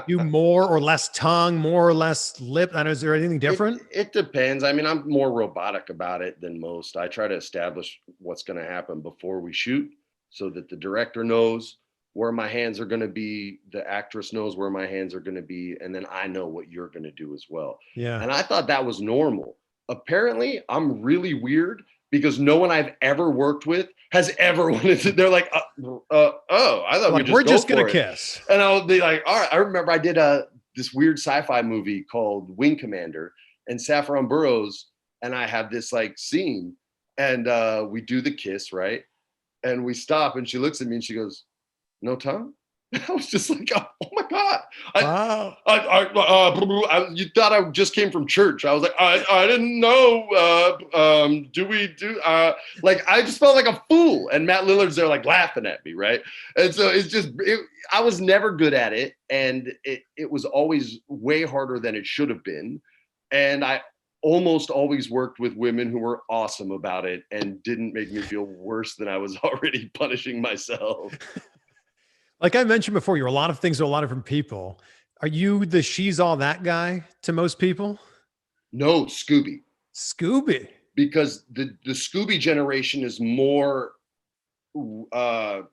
B: do more or less tongue, more or less lip? I know, is there anything different?
A: It depends. I mean, I'm more robotic about it than most. I try to establish what's going to happen before we shoot so that the director knows where my hands are going to be. The actress knows where my hands are going to be. And then I know what you're going to do as well.
B: Yeah.
A: And I thought that was normal. Apparently, I'm really weird because no one I've ever worked with has ever wanted to. They're like, oh, I thought
B: like, we're just going to kiss.
A: And I'll be like, all right. I remember I did this weird sci-fi movie called Wing Commander, and Saffron Burrows and I have this like scene, and we do the kiss, right? And we stop, and she looks at me and she goes, no tongue? I was just like, oh my God.
B: Wow.
A: You thought I just came from church. I was like, I didn't know. Like, I just felt like a fool. And Matt Lillard's there like laughing at me, right? And so I was never good at it. And it was always way harder than it should have been. And I almost always worked with women who were awesome about it and didn't make me feel worse than I was already punishing myself.
B: Like I mentioned before, you're a lot of things to a lot of different people. Are you the she's all that guy to most people?
A: No, Scooby.
B: Scooby.
A: Because the Scooby generation is more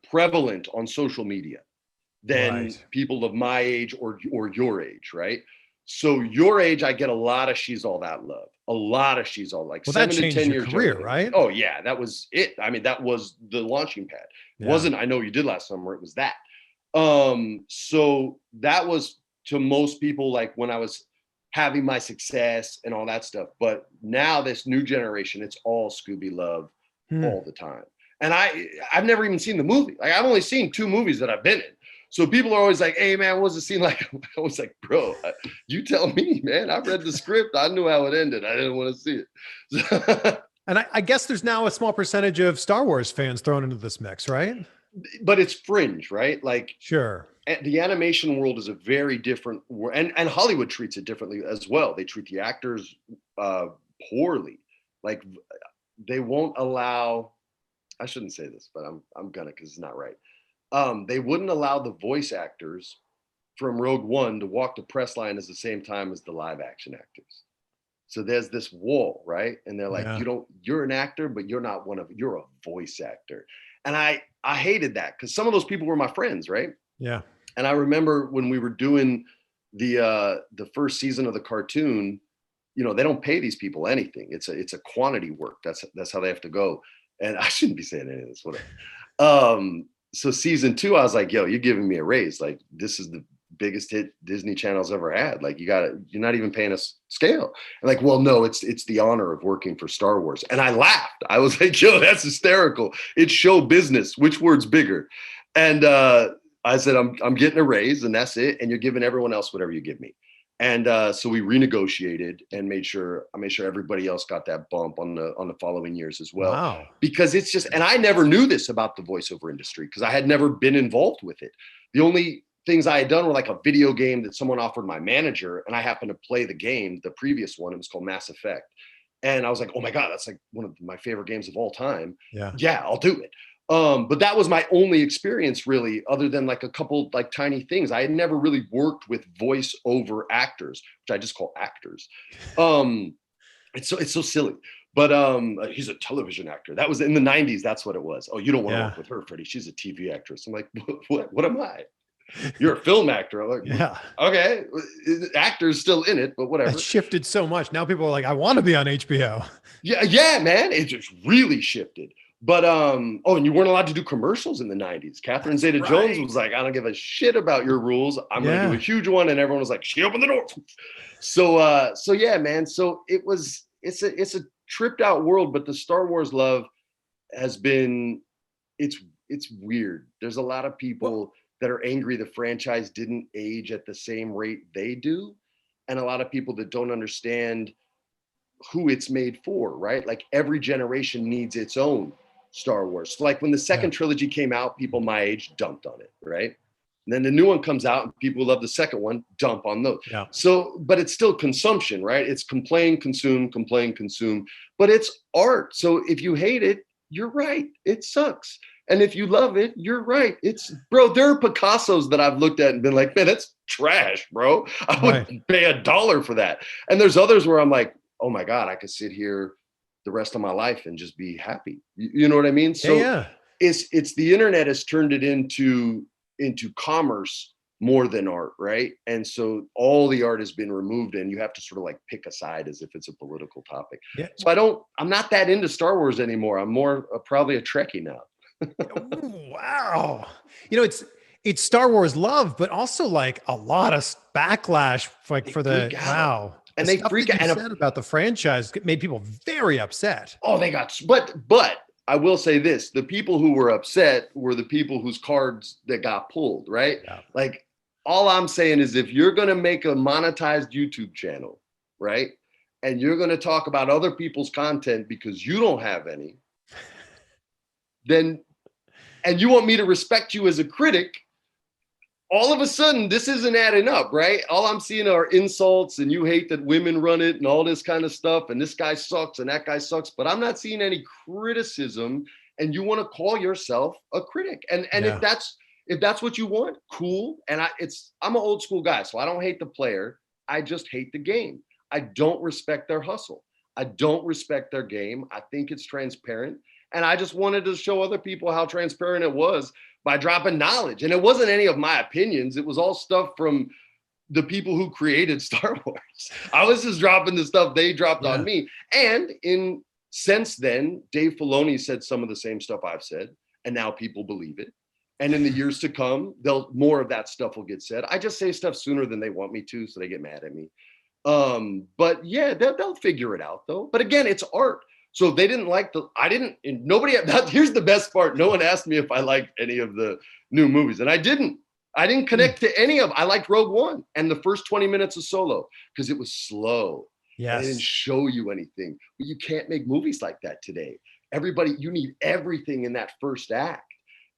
A: prevalent on social media than people of my age or your age, right? So your age, I get a lot of she's all that love. A lot of she's all like 7 to 10 years
B: career, right?
A: Oh yeah, that was it. I mean, that was the launching pad. Yeah. Wasn't I Know You Did Last Summer? It was that. So that was to most people like when I was having my success and all that stuff. But now this new generation, it's all Scooby love all the time. And I've never even seen the movie. Like I've only seen 2 movies that I've been in. So people are always like, hey man, what was the scene like? I was like, bro, you tell me, man. I read the script. I knew how it ended. I didn't want to see it.
B: And I guess there's now a small percentage of Star Wars fans thrown into this mix, right?
A: But it's fringe, right? Like,
B: sure.
A: The animation world is a very different world, and Hollywood treats it differently as well. They treat the actors poorly. Like they won't allow, I shouldn't say this, but I'm gonna, because it's not right. They wouldn't allow the voice actors from Rogue One to walk the press line at the same time as the live action actors. So there's this wall, right? And they're like,
B: Yeah.
A: you're an actor, but you're a voice actor. And I hated that because some of those people were my friends, right?
B: Yeah.
A: And I remember when we were doing the first season of the cartoon, they don't pay these people anything. It's a quantity work. That's how they have to go. And I shouldn't be saying any of this, whatever. So season 2, I was like, yo, you're giving me a raise. Like, this is the biggest hit Disney Channel's ever had. Like, you're not even paying us scale. And like, well, no, it's the honor of working for Star Wars. And I laughed. I was like, yo, that's hysterical. It's show business. Which word's bigger? And I said, I'm getting a raise, and that's it. And you're giving everyone else whatever you give me. And so we renegotiated and made sure everybody else got that bump on the following years as well.
B: Wow.
A: Because it's just, and I never knew this about the voiceover industry because I had never been involved with it. The only things I had done were like a video game that someone offered my manager, and I happened to play the game, the previous one. It was called Mass Effect. And I was like, oh my God, that's like one of my favorite games of all time. Yeah, I'll do it. But that was my only experience really, other than like a couple like tiny things. I had never really worked with voice over actors, which I just call actors. It's so silly. But he's a television actor. That was in the 90s. That's what it was. Oh, you don't want to work with her, Freddie. She's a TV actress. I'm like, what am I? You're a film actor. I'm like,
B: yeah.
A: Okay. Actor's still in it, but whatever.
B: It shifted so much. Now people are like, I want to be on HBO.
A: Yeah, man. It just really shifted. But and you weren't allowed to do commercials in the 90s. Catherine Zeta-Jones was like, I don't give a shit about your rules. I'm gonna do a huge one. And everyone was like, she opened the door. So yeah, man. So it's a tripped out world, but the Star Wars love has been, it's weird. There's a lot of people that are angry the franchise didn't age at the same rate they do. And a lot of people that don't understand who it's made for, right? Like every generation needs its own Star Wars. So like when the second trilogy came out, people my age dumped on it, right? And then the new one comes out and people who love the second one dump on those.
B: Yeah.
A: So, but it's still consumption, right? It's complain, consume, but it's art. So if you hate it, you're right. It sucks. And if you love it, you're right. There are Picassos that I've looked at and been like, man, that's trash, bro. I would pay $1 for that. And there's others where I'm like, oh my God, I could sit here the rest of my life and just be happy. You know what I mean? So it's the internet has turned it into commerce more than art, right? And so all the art has been removed and you have to sort of like pick a side as if it's a political topic. Yeah. So I'm not that into Star Wars anymore. I'm more probably a Trekkie now.
B: Ooh, wow. It's Star Wars love, but also like a lot of backlash for the wow.
A: And they freak out.
B: And said about the franchise made people very upset.
A: Oh, they got, but I will say this, the people who were upset were the people whose cards that got pulled, right? Yeah. Like all I'm saying is if you're going to make a monetized YouTube channel, right? And you're going to talk about other people's content because you don't have any, then, and you want me to respect you as a critic, all of a sudden, this isn't adding up, right? All I'm seeing are insults and you hate that women run it and all this kind of stuff. And this guy sucks and that guy sucks, but I'm not seeing any criticism and you want to call yourself a critic. And if that's what you want, cool. And I'm an old school guy, so I don't hate the player. I just hate the game. I don't respect their hustle. I don't respect their game. I think it's transparent. And I just wanted to show other people how transparent it was by dropping knowledge. And it wasn't any of my opinions. It was all stuff from the people who created Star Wars. I was just dropping the stuff they dropped on me. And since then, Dave Filoni said some of the same stuff I've said, and now people believe it. And in the years to come, more of that stuff will get said. I just say stuff sooner than they want me to, so they get mad at me. But yeah, they'll figure it out though. But again, it's art. So they didn't like here's the best part. No one asked me if I liked any of the new movies. And I didn't connect to any of them. I liked Rogue One and the first 20 minutes of Solo because it was slow. Yes. They didn't show you anything. But you can't make movies like that today. You need everything in that first act.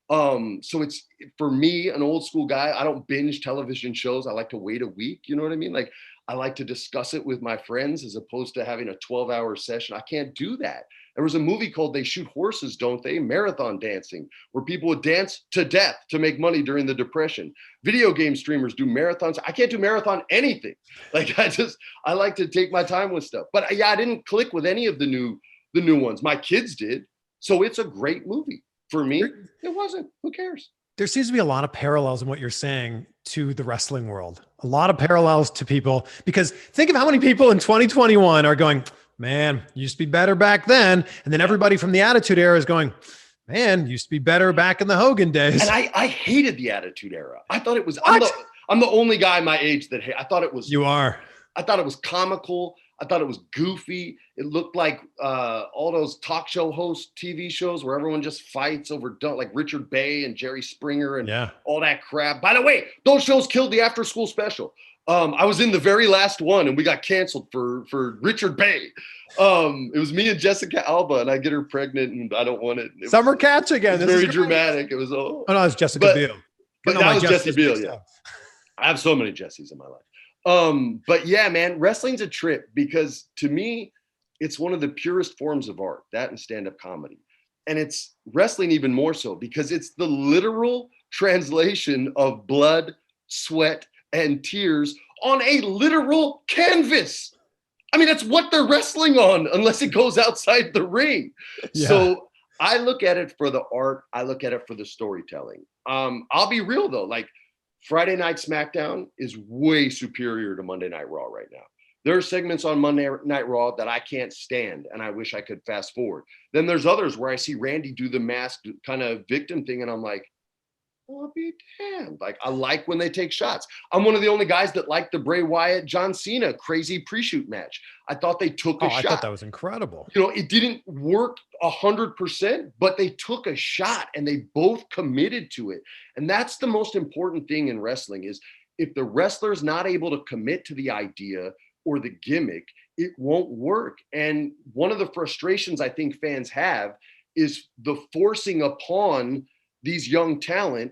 A: So it's, for me, an old school guy, I don't binge television shows. I like to wait a week. You know what I mean? Like, I like to discuss it with my friends as opposed to having a 12-hour session. I can't do that. There was a movie called They Shoot Horses, Don't They? Marathon dancing, where people would dance to death to make money during the Depression. Video game streamers do marathons. I can't do marathon anything. Like I like to take my time with stuff. But yeah, I didn't click with any of the new ones. My kids did. So it's a great movie. For me, it wasn't. Who cares?
B: There seems to be a lot of parallels in what you're saying to the wrestling world. A lot of parallels to people, because think of how many people in 2021 are going, man, used to be better back then. And then everybody from the Attitude Era is going, man, used to be better back in the Hogan days.
A: And I hated the Attitude Era. I thought it was, I'm the only guy my age that I thought it was.
B: You are.
A: I thought it was comical. I thought it was goofy. It looked like all those talk show host TV shows where everyone just fights over like Richard Bay and Jerry Springer and all that crap. By the way, those shows killed the after school special. I was in the very last one and we got canceled for Richard Bay. It was me and Jessica Alba and I get her pregnant and I don't want it.
B: Summer Catch again.
A: It was very dramatic. It was oh
B: no, it's Jessica Biel.
A: But that was Jessica Biel, yeah. I have so many Jessies in my life. But yeah, man, wrestling's a trip because to me, it's one of the purest forms of art, that and stand-up comedy. And it's wrestling even more so because it's the literal translation of blood, sweat, and tears on a literal canvas. I mean, that's what they're wrestling on unless it goes outside the ring. Yeah. So I look at it for the art. I look at it for the storytelling. I'll be real though, like, Friday Night SmackDown is way superior to Monday Night Raw right now. There are segments on Monday Night Raw that I can't stand and I wish I could fast forward. Then there's others where I see Randy do the masked kind of victim thing and I'm like, I'll be damned. Like, I like when they take shots. I'm one of the only guys that like the Bray Wyatt, John Cena crazy pre-shoot match. I thought they took a shot.
B: I thought that was incredible.
A: You know, it didn't work 100%, but they took a shot and they both committed to it. And that's the most important thing in wrestling is if the wrestler's not able to commit to the idea or the gimmick, it won't work. And one of the frustrations I think fans have is the forcing upon these young talent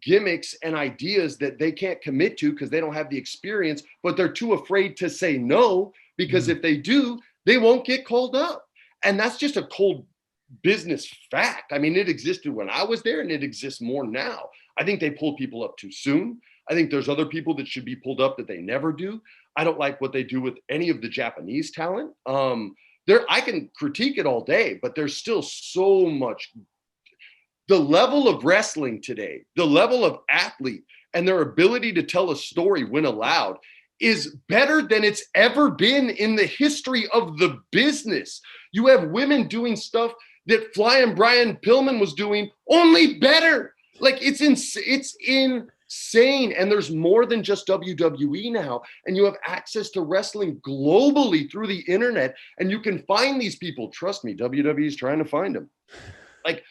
A: gimmicks and ideas that they can't commit to because they don't have the experience, but they're too afraid to say no because if they do, they won't get called up. And that's just a cold business fact. I mean, it existed when I was there and it exists more now. I think they pull people up too soon. I think there's other people that should be pulled up that they never do. I don't like what they do with any of the Japanese talent. I can critique it all day, but there's still so much. The level of wrestling today, the level of athlete and their ability to tell a story when allowed is better than it's ever been in the history of the business. You have women doing stuff that Flying Brian Pillman was doing, only better. Like it's insane. And there's more than just WWE now. And you have access to wrestling globally through the internet. And you can find these people. Trust me, WWE is trying to find them. Like,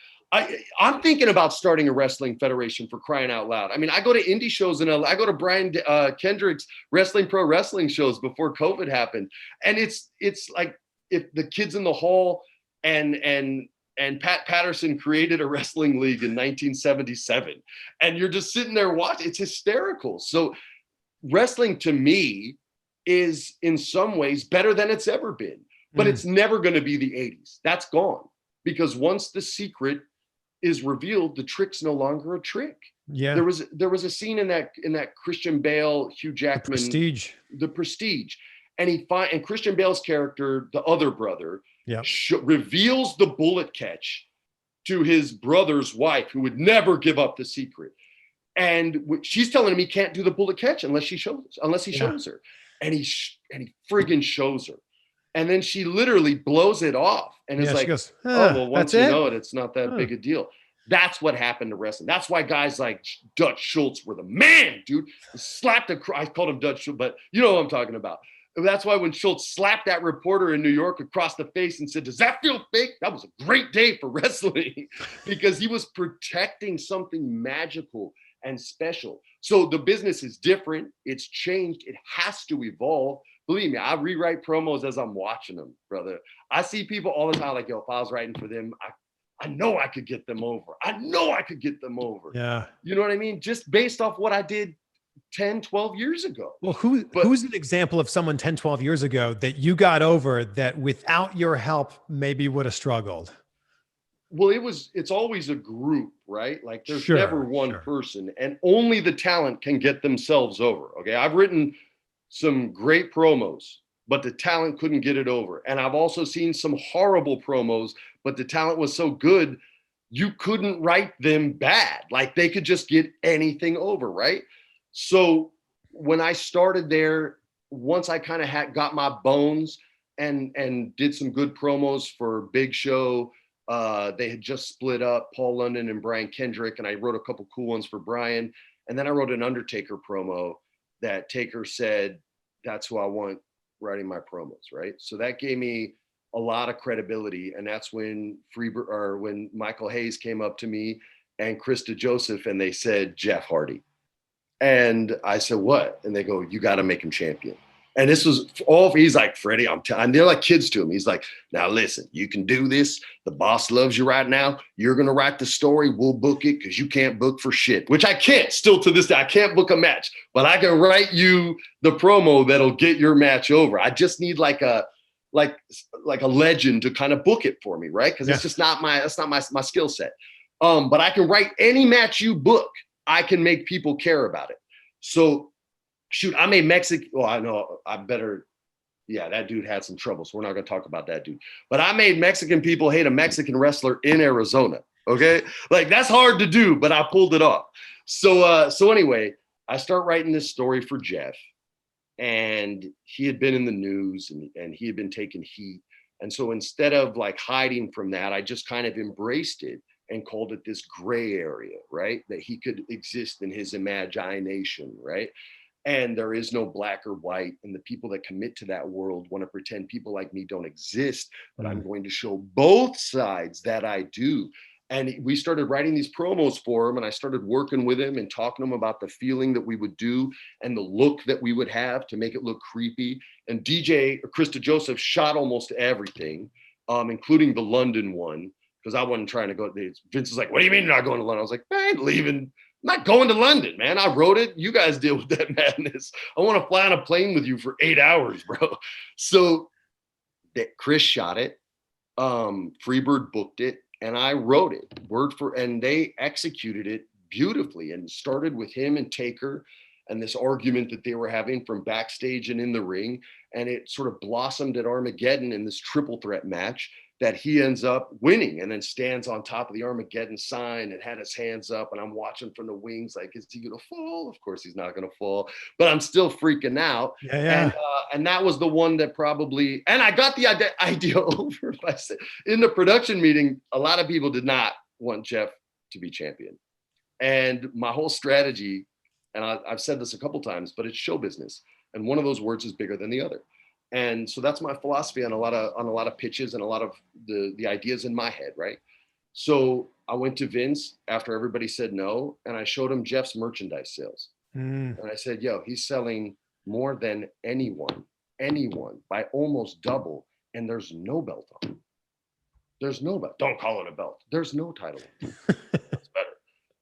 A: I'm thinking about starting a wrestling federation for crying out loud. I mean, I go to indie shows and I go to Brian Kendrick's pro wrestling shows before COVID happened. And it's like if the Kids in the Hall and Pat Patterson created a wrestling league in 1977 and you're just sitting there watching, it's hysterical. So wrestling to me is in some ways better than it's ever been, but it's never going to be the 80s. That's gone because once the secret is revealed, the trick's no longer a trick. Yeah. There was a scene in that Christian Bale, Hugh Jackman, The Prestige. And Christian Bale's character, the other brother, reveals the bullet catch to his brother's wife, who would never give up the secret. And she's telling him he can't do the bullet catch unless he shows her. And he friggin' shows her. And then she literally blows it off and is like, goes, oh, well, once you know it, it's not that big a deal. That's what happened to wrestling. That's why guys like Dutch Schultz were the man, dude. I called him Dutch Schultz, but you know what I'm talking about. That's why when Schultz slapped that reporter in New York across the face and said, does that feel fake? That was a great day for wrestling because he was protecting something magical and special. So the business is different. It's changed. It has to evolve. Believe me, I rewrite promos as I'm watching them, brother. I see people all the time like, yo, if I was writing for them, I know I could get them over. I know I could get them over. Yeah. You know what I mean? Just based off what I did 10, 12 years ago.
B: Well,
A: But
B: who's an example of someone 10, 12 years ago that you got over that without your help maybe would have struggled?
A: well, it's always a group, right? Like there's never
B: Sure,
A: one
B: sure.
A: person, and only the talent can get themselves over. Okay. I've written some great promos, but the talent couldn't get it over. And I've also seen some horrible promos, but the talent was so good, you couldn't write them bad. Like they could just get anything over, right? So when I started there, once I kind of had got my bones and did some good promos for Big Show, they had just split up, Paul London and Brian Kendrick, and I wrote a couple cool ones for Brian. And then I wrote an Undertaker promo that Taker said, that's who I want writing my promos, right? So that gave me a lot of credibility. And that's when when Michael Hayes came up to me and Krista Joseph, and they said, Jeff Hardy. And I said, what? And they go, you got to make him champion. And this was he's like, Freddie, and they're like kids to him. He's like, now listen, you can do this. The boss loves you right now. You're going to write the story. We'll book it because you can't book for shit, which I can't still to this day. I can't book a match, but I can write you the promo that'll get your match over. I just need like a legend to kind of book it for me, right? Because it's just not my skill set. But I can write any match you book. I can make people care about it. So shoot, I made Mexican. Well, I know I better. Yeah, that dude had some trouble, so we're not going to talk about that dude. But I made Mexican people hate a Mexican wrestler in Arizona. Okay, like that's hard to do, but I pulled it off. So anyway, I start writing this story for Jeff, and he had been in the news and he had been taking heat. And so instead of like hiding from that, I just kind of embraced it and called it this gray area, right? That he could exist in his imagination, right? And there is no black or white. And the people that commit to that world want to pretend people like me don't exist, but I'm going to show both sides that I do. And we started writing these promos for him, and I started working with him and talking to him about the feeling that we would do and the look that we would have to make it look creepy. And DJ Krista Joseph shot almost everything, including the London one, because I wasn't trying to go. Vince was like, what do you mean you're not going to London? I was like, I ain't leaving. I'm not going to London, man. I wrote it. You guys deal with that madness. I want to fly on a plane with you for 8 hours, bro. So that Chris shot it. Freebird booked it, and I wrote it and they executed it beautifully, and started with him and Taker and this argument that they were having from backstage and in the ring. And it sort of blossomed at Armageddon in this triple threat match that he ends up winning, and then stands on top of the Armageddon sign and had his hands up. And I'm watching from the wings, like, is he going to fall? Of course he's not going to fall, but I'm still freaking out.
B: Yeah.
A: And that was the one that probably, and I got the idea over. In the production meeting, a lot of people did not want Jeff to be champion. And my whole strategy, and I've said this a couple times, but it's show business. And one of those words is bigger than the other. And so that's my philosophy on a lot of pitches and a lot of the ideas in my head, right? So I went to Vince after everybody said no, and I showed him Jeff's merchandise sales. And I said, yo, he's selling more than anyone by almost double, and there's no belt on him. There's no belt. Don't call it a belt. There's no title. That's better.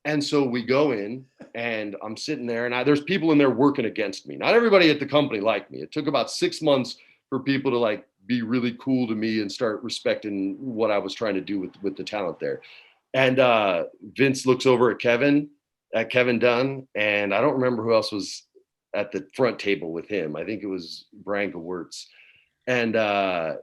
A: And so we go in, and I'm sitting there, and there's people in there working against me. Not everybody at the company liked me. It took about 6 months for people to like be really cool to me and start respecting what I was trying to do with the talent there. And Vince looks over at Kevin Dunn, and I don't remember who else was at the front table with him. I think it was Brian Gewirtz. And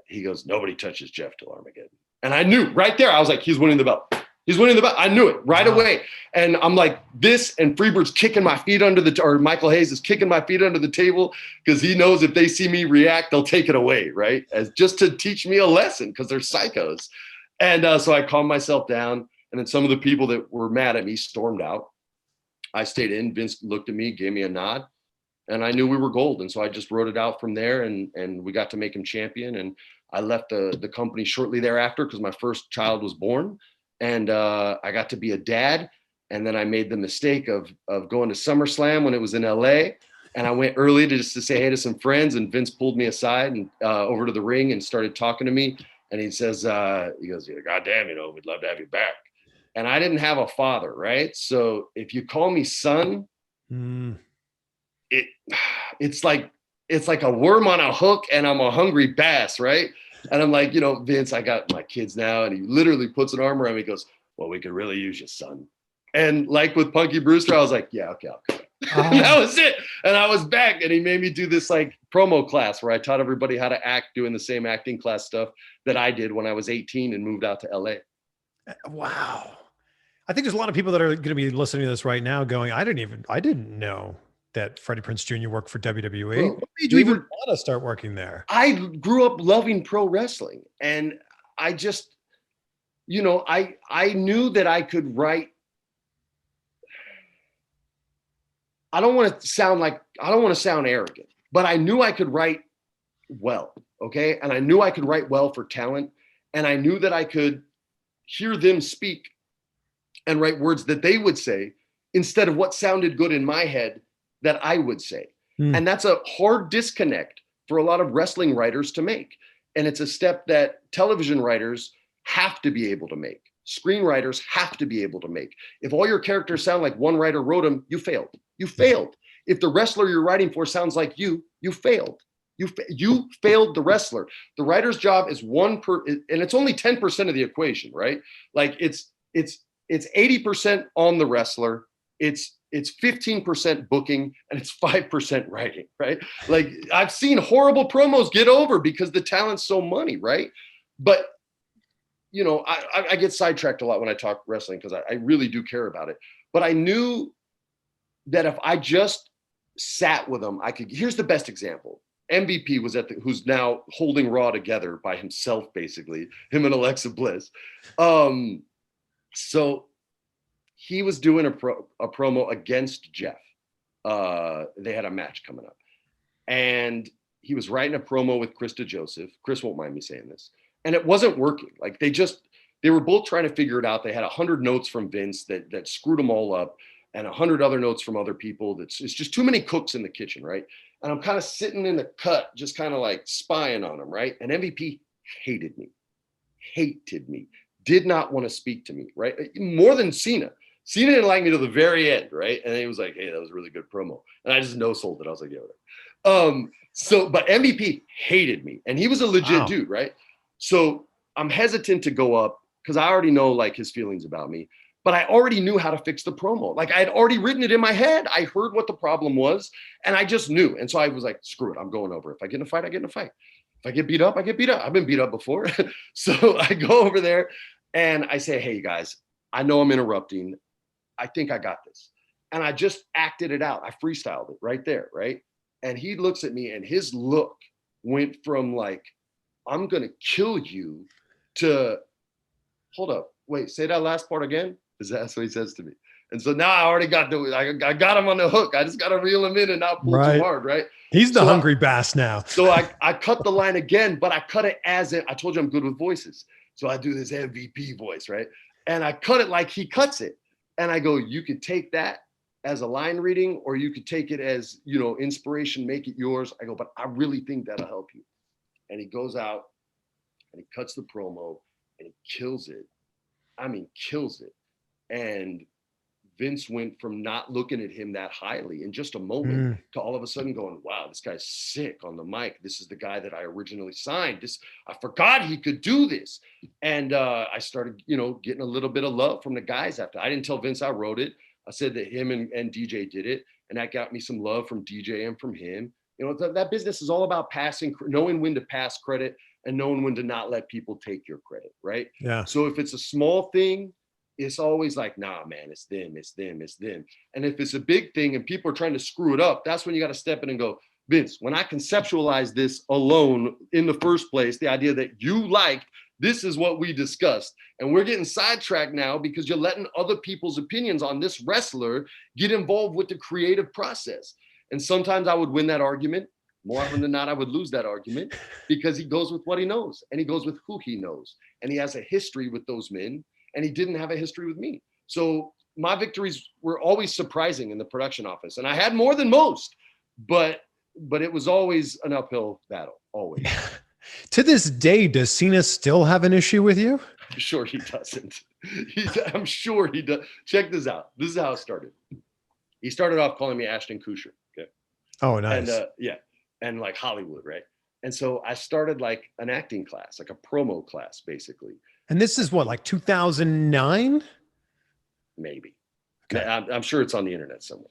A: he goes, nobody touches Jeff till Armageddon. And I knew right there, I was like, he's winning the belt. He's winning the belt. I knew it right away. And I'm like, this, and Freebird's kicking my feet or Michael Hayes is kicking my feet under the table, because he knows if they see me react, they'll take it away, right? As just to teach me a lesson, because they're psychos. And so I calmed myself down. And then some of the people that were mad at me stormed out. I stayed in. Vince looked at me, gave me a nod, and I knew we were gold. And so I just wrote it out from there, and we got to make him champion. And I left the company shortly thereafter because my first child was born. And I got to be a dad. And then I made the mistake of going to SummerSlam when it was in LA. And I went early just to say hey to some friends. And Vince pulled me aside and over to the ring and started talking to me. And he says, he goes, God damn, we'd love to have you back. And I didn't have a father, right? So if you call me son, it it's like a worm on a hook and I'm a hungry bass, right? And I'm like, Vince, I got my kids now. And he literally puts an arm around me. He goes, well, we could really use you, son. And like with Punky Brewster, I was like, yeah, okay, I'll come. And that was it. And I was back, and he made me do this like promo class where I taught everybody how to act, doing the same acting class stuff that I did when I was 18 and moved out to LA.
B: Wow. I think there's a lot of people that are going to be listening to this right now going, I didn't know that Freddie Prinze Jr. worked for WWE.
A: Bro,
B: what made you even want to start working there?
A: I grew up loving pro wrestling, and I just, I knew that I could write. I don't want to sound arrogant, but I knew I could write well. Okay. And I knew I could write well for talent. And I knew that I could hear them speak and write words that they would say instead of what sounded good in my head that I would say. And that's a hard disconnect for a lot of wrestling writers to make. And it's a step that television writers have to be able to make. Screenwriters have to be able to make. If all your characters sound like one writer wrote them, you failed. You failed. If the wrestler you're writing for sounds like you failed. You failed the wrestler. The writer's job is and it's only 10% of the equation, right? Like it's 80% on the wrestler. It's 15% booking, and it's 5% writing, right? Like I've seen horrible promos get over because the talent's so money, right? But I get sidetracked a lot when I talk wrestling because I really do care about it. But I knew that if I just sat with them, here's the best example. MVP was who's now holding Raw together by himself, basically, him and Alexa Bliss. So he was doing a promo against Jeff. They had a match coming up. And he was writing a promo with Krista Joseph. Chris won't mind me saying this. And it wasn't working. Like they were both trying to figure it out. They had 100 notes from Vince that screwed them all up, and 100 other notes from other people. It's just too many cooks in the kitchen, right? And I'm kind of sitting in the cut, just kind of like spying on him, right? And MVP hated me, did not want to speak to me, right? More than Cena. Cena didn't like me to the very end, right? And he was like, hey, that was a really good promo. And I just no-sold it. I was like, yeah, whatever. But MVP hated me, and he was a legit dude, right? So I'm hesitant to go up because I already know like his feelings about me, but I already knew how to fix the promo. Like I had already written it in my head. I heard what the problem was, and I just knew. And so I was like, screw it, I'm going over. If I get in a fight, I get in a fight. If I get beat up, I get beat up. I've been beat up before. So I go over there and I say, hey guys, I know I'm interrupting. I think I got this. And I just acted it out. I freestyled it right there, right? And he looks at me, and his look went from like, I'm going to kill you to, hold up, wait, say that last part again? Because that's what he says to me. And so now I already got I got him on the hook. I just got to reel him in and not pull too hard, right?
B: He's the hungry bass now.
A: So I cut the line again, but I cut it I told you I'm good with voices. So I do this MVP voice, right? And I cut it like he cuts it. And I go, you could take that as a line reading, or you could take it as, inspiration, make it yours. I go, but I really think that'll help you. And he goes out and he cuts the promo and he kills it. I mean, kills it. And Vince went from not looking at him that highly in just a moment to all of a sudden going, wow, this guy's sick on the mic. This is the guy that I originally signed. I forgot he could do this. And I started, getting a little bit of love from the guys after. I didn't tell Vince I wrote it. I said that him and DJ did it. And that got me some love from DJ and from him. That business is all about knowing when to pass credit and knowing when to not let people take your credit, right?
B: Yeah.
A: So if it's a small thing, it's always like, nah, man, it's them. And if it's a big thing and people are trying to screw it up, that's when you got to step in and go, Vince, when I conceptualized this alone in the first place, the idea that you liked, this is what we discussed. And we're getting sidetracked now because you're letting other people's opinions on this wrestler get involved with the creative process. And sometimes I would win that argument. More often than not, I would lose that argument because he goes with what he knows and he goes with who he knows. And he has a history with those men, and he didn't have a history with me. So my victories were always surprising in the production office. And I had more than most, but it was always an uphill battle, always.
B: To this day, does Cena still have an issue with you?
A: I'm sure he doesn't. I'm sure he does. Check this out. This is how it started. He started off calling me Ashton Kutcher. Okay.
B: Oh,
A: And
B: nice.
A: yeah, and like Hollywood, right? And so I started like an acting class, like a promo class, basically.
B: And this is what, like 2009?
A: Maybe.
B: Okay.
A: I'm sure it's on the internet somewhere.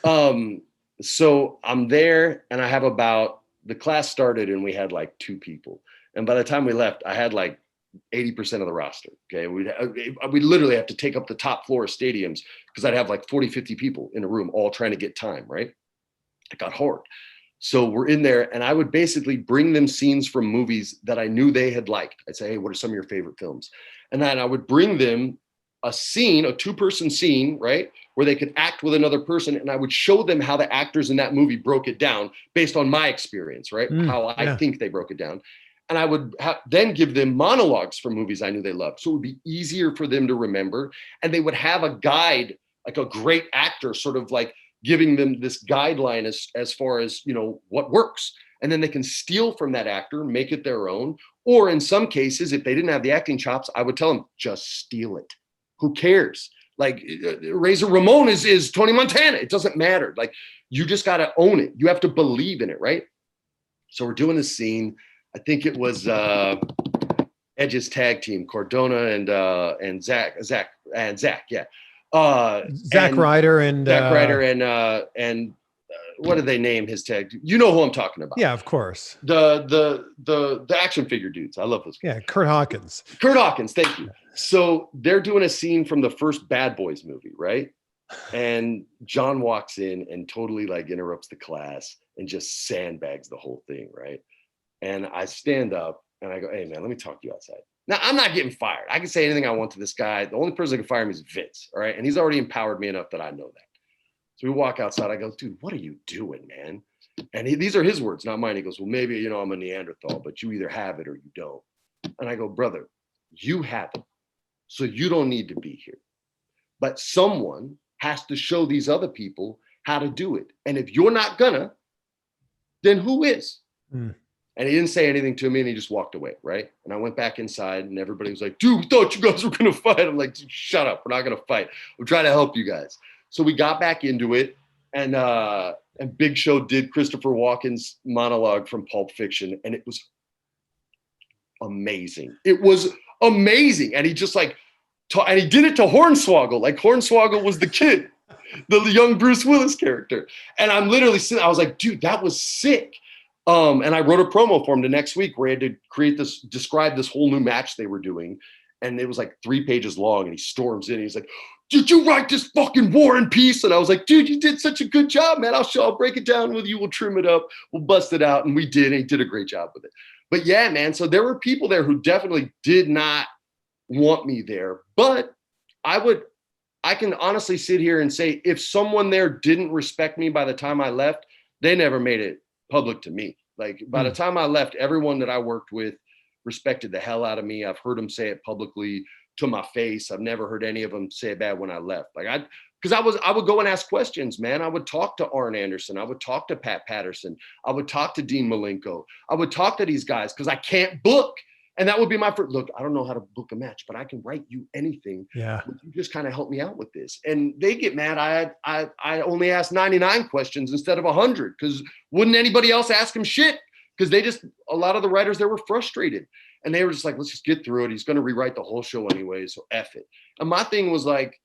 A: Um, so I'm there, and I have about the class started, and we had like 2 people, and by the time we left, I had like 80% of the roster. Okay, we literally have to take up the top floor of stadiums because I'd have like 40, 50 people in a room all trying to get time. Right, it got hard. So we're in there, and I would basically bring them scenes from movies that I knew they had liked. I'd say, hey, what are some of your favorite films? And then I would bring them a scene, a 2-person scene, right, where they could act with another person, and I would show them how the actors in that movie broke it down based on my experience, right, how I
B: Yeah.
A: think they broke it down. And I would then give them monologues from movies I knew they loved. So it would be easier for them to remember. And they would have a guide, like a great actor, sort of like giving them this guideline as far as, what works. And then they can steal from that actor, make it their own. Or in some cases, if they didn't have the acting chops, I would tell them, just steal it. Who cares? Like Razor Ramon is Tony Montana. It doesn't matter. Like, you just got to own it. You have to believe in it, right? So we're doing this scene. I think it was Edge's tag team, Cardona and Zach, yeah.
B: Zack Ryder and
A: Zack Ryder and what did they name his tag? You know who I'm talking about?
B: Yeah, of course.
A: The action figure dudes. I love those guys.
B: Yeah, Kurt Hawkins.
A: Kurt Hawkins, thank you. So they're doing a scene from the first Bad Boys movie, right? And John walks in and totally like interrupts the class and just sandbags the whole thing, right? And I stand up and I go, hey man, let me talk to you outside. Now, I'm not getting fired. I can say anything I want to this guy. The only person that can fire me is Vince, all right? And he's already empowered me enough that I know that. So we walk outside. I go, dude, what are you doing, man? And these are his words, not mine. He goes, well, maybe, I'm a Neanderthal, but you either have it or you don't. And I go, brother, you have it. So you don't need to be here. But someone has to show these other people how to do it. And if you're not gonna, then who is? Mm. And he didn't say anything to me, and he just walked away, right? And I went back inside, and everybody was like, dude, we thought you guys were going to fight. I'm like, shut up. We're not going to fight. We're trying to help you guys. So we got back into it, and Big Show did Christopher Walken's monologue from Pulp Fiction, and it was amazing. It was amazing. And he just and he did it to Hornswoggle. Like Hornswoggle was the kid, the young Bruce Willis character. And I'm literally sitting, I was like, dude, that was sick. And I wrote a promo for him the next week where he had to describe this whole new match they were doing. And it was like 3 pages long, and he storms in. And he's like, did you write this fucking War and Peace? And I was like, dude, you did such a good job, man. I'll break it down with you. We'll trim it up. We'll bust it out. And we did. And he did a great job with it. But yeah, man. So there were people there who definitely did not want me there. But I can honestly sit here and say, if someone there didn't respect me by the time I left, they never made it public to me. Like by the time I left, everyone that I worked with respected the hell out of me. I've heard them say it publicly to my face. I've never heard any of them say it bad when I left. Because I would go and ask questions, man. I would talk to Arn Anderson. I would talk to Pat Patterson. I would talk to Dean Malenko. I would talk to these guys because I can't book. And that would be my first look. I don't know how to book a match, but I can write you anything.
B: Yeah.
A: You just kind of help me out with this. And they get mad. I only asked 99 questions instead of 100 because wouldn't anybody else ask him shit? Because a lot of the writers there were frustrated. And they were just like, let's just get through it. He's going to rewrite the whole show anyway, so F it. And my thing was like,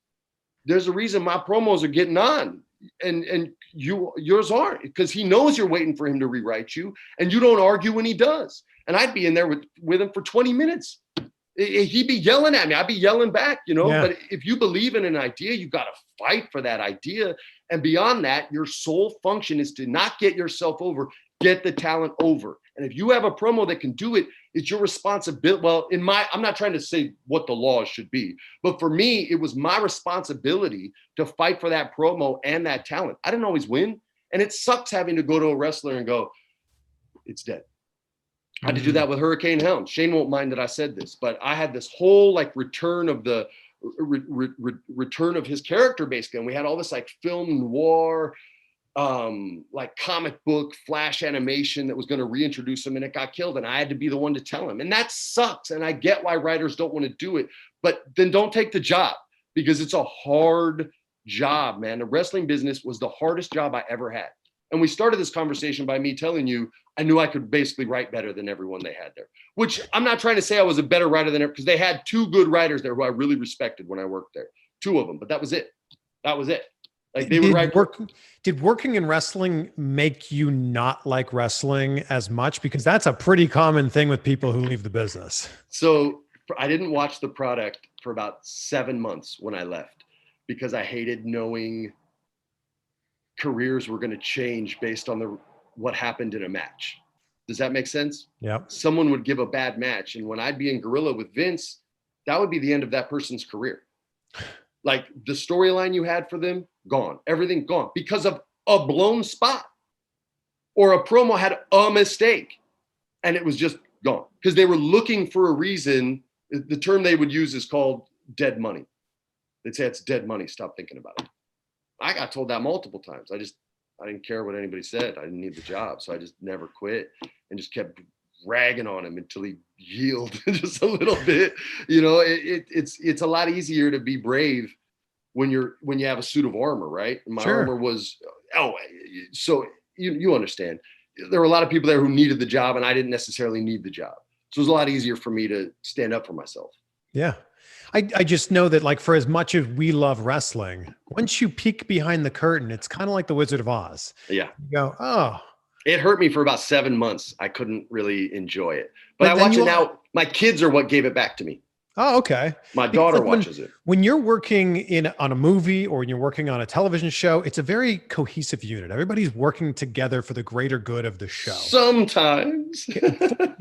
A: there's a reason my promos are getting on and yours aren't, because he knows you're waiting for him to rewrite you and you don't argue when he does. And I'd be in there with him for 20 minutes. He'd be yelling at me. I'd be yelling back, Yeah. But if you believe in an idea, you got to fight for that idea. And beyond that, your sole function is to not get yourself over, get the talent over. And if you have a promo that can do it, it's your responsibility. Well, I'm not trying to say what the laws should be, but for me, it was my responsibility to fight for that promo and that talent. I didn't always win. And it sucks having to go to a wrestler and go, it's dead. I had to do that with Hurricane Helms. Shane won't mind that I said this, but I had this whole return of the return of his character basically. And we had all this film noir, comic book flash animation that was going to reintroduce him, and it got killed. And I had to be the one to tell him. And that sucks. And I get why writers don't want to do it, but then don't take the job because it's a hard job, man. The wrestling business was the hardest job I ever had. And we started this conversation by me telling you, I knew I could basically write better than everyone they had there, which I'm not trying to say I was a better writer than because they had two good writers there who I really respected when I worked there, two of them, but that was it. That was it. Like they would write.
B: Did working in wrestling make you not like wrestling as much? Because that's a pretty common thing with people who leave the business.
A: So I didn't watch the product for about 7 months when I left because I hated knowing careers were going to change based on what happened in a match. Does that make sense?
B: Yeah.
A: Someone would give a bad match, and when I'd be in Gorilla with Vince, that would be the end of that person's career. Like the storyline you had for them, gone. Everything gone because of a blown spot or a promo had a mistake, and it was just gone because they were looking for a reason. The term they would use is called dead money. They'd say it's dead money. Stop thinking about it. I got told that multiple times. I didn't care what anybody said. I didn't need the job. So I just never quit and just kept ragging on him until he yielded just a little bit. You know, it's a lot easier to be brave when you have a suit of armor, right? And my armor was, so you understand. There were a lot of people there who needed the job and I didn't necessarily need the job. So it was a lot easier for me to stand up for myself.
B: Yeah. I just know that, like, for as much as we love wrestling, once you peek behind the curtain, it's kind of like the Wizard of Oz.
A: Yeah.
B: You go, oh.
A: It hurt me for about 7 months. I couldn't really enjoy it. But I watch it now. My kids are what gave it back to me.
B: Oh, okay.
A: My daughter watches it.
B: When you're working on a movie or when you're working on a television show, it's a very cohesive unit. Everybody's working together for the greater good of the show.
A: Sometimes.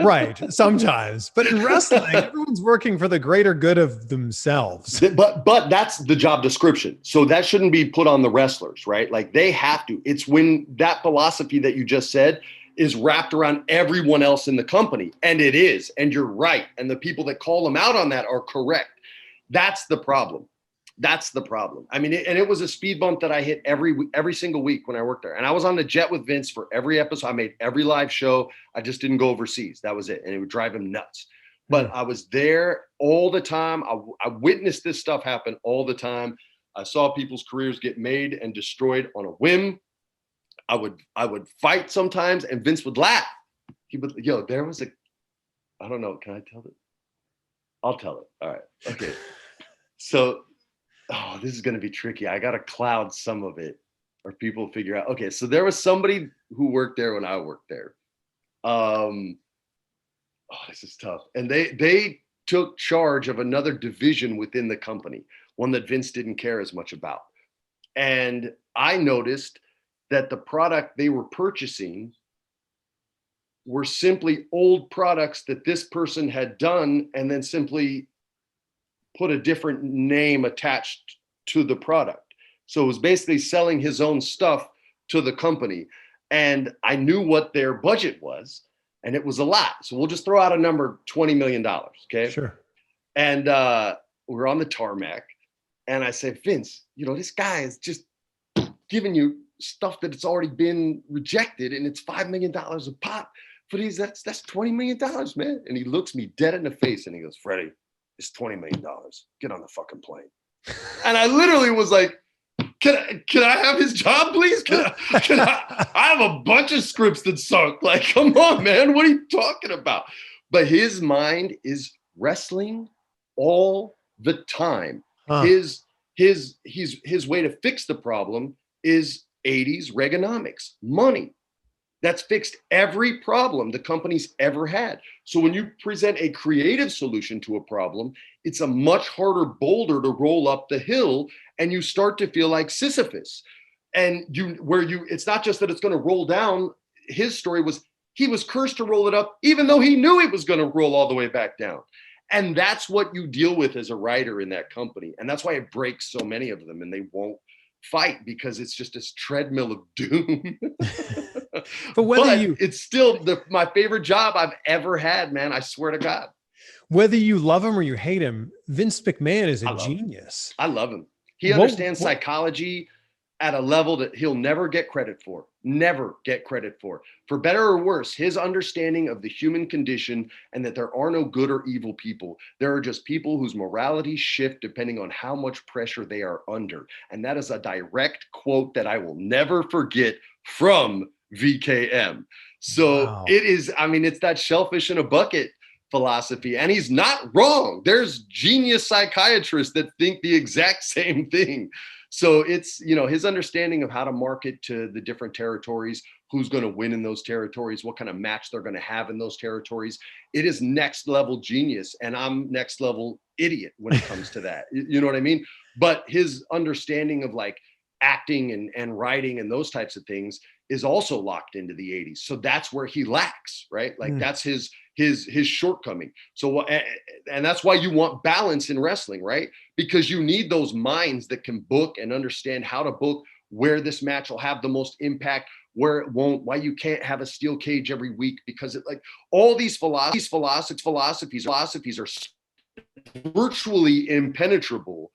B: Right. Sometimes. But in wrestling, everyone's working for the greater good of themselves.
A: But that's the job description. So that shouldn't be put on the wrestlers, right? Like they have to. It's when that philosophy that you just said is wrapped around everyone else in the company. And it is. And you're right. And the people that call them out on that are correct. That's the problem. That's the problem. I mean, it was a speed bump that I hit every single week when I worked there. And I was on the jet with Vince for every episode. I made every live show. I just didn't go overseas. That was it. And it would drive him nuts. But I was there all the time. I witnessed this stuff happen all the time. I saw people's careers get made and destroyed on a whim. I would fight sometimes and Vince would laugh. He would, there was I don't know. Can I tell it? I'll tell it. All right. Okay. So, this is going to be tricky. I got to cloud some of it or people figure out. Okay. So there was somebody who worked there when I worked there. This is tough. And they took charge of another division within the company, one that Vince didn't care as much about. And I noticed that the product they were purchasing were simply old products that this person had done and then simply put a different name attached to the product. So it was basically selling his own stuff to the company. And I knew what their budget was, and it was a lot. So we'll just throw out a number, $20 million, okay?
B: Sure.
A: And we're on the tarmac, and I said, Vince, this guy is just giving you stuff that it's already been rejected and it's $5 million a pop. But that's $20 million, man. And he looks me dead in the face and he goes, Freddie, it's $20 million. Get on the fucking plane. And I literally was like, can I have his job, please? Can I have a bunch of scripts that sunk. Like, come on, man. What are you talking about? But his mind is wrestling all the time. His way to fix the problem is 80s Reaganomics, money. That's fixed every problem the company's ever had. So when you present a creative solution to a problem, it's a much harder boulder to roll up the hill, and you start to feel like Sisyphus. And it's not just that it's going to roll down. His story was he was cursed to roll it up, even though he knew it was going to roll all the way back down. And that's what you deal with as a writer in that company. And that's why it breaks so many of them, and they won't fight because it's just this treadmill of doom.
B: But
A: it's still my favorite job I've ever had, man. I swear to God.
B: Whether you love him or you hate him, Vince McMahon is a genius.
A: I love him. He understands psychology at a level that he'll never get credit for. Never get credit for. For better or worse, his understanding of the human condition and that there are no good or evil people. There are just people whose morality shift depending on how much pressure they are under. And that is a direct quote that I will never forget from VKM. So
B: Wow.
A: it is, I mean, it's that shellfish in a bucket philosophy. And he's not wrong. There's genius psychiatrists that think the exact same thing. So it's, you know, his understanding of how to market to the different territories, who's going to win in those territories, what kind of match they're going to have in those territories. It is next level genius. And I'm next level idiot when it comes to that. You know what I mean? But his understanding of like acting and writing and those types of things is also locked into the 80s. So that's where he lacks, right? Like that's his shortcoming. So, and that's why you want balance in wrestling, right? Because you need those minds that can book and understand how to book, where this match will have the most impact, where it won't, why you can't have a steel cage every week, because it, like, all these philosophies are virtually impenetrable,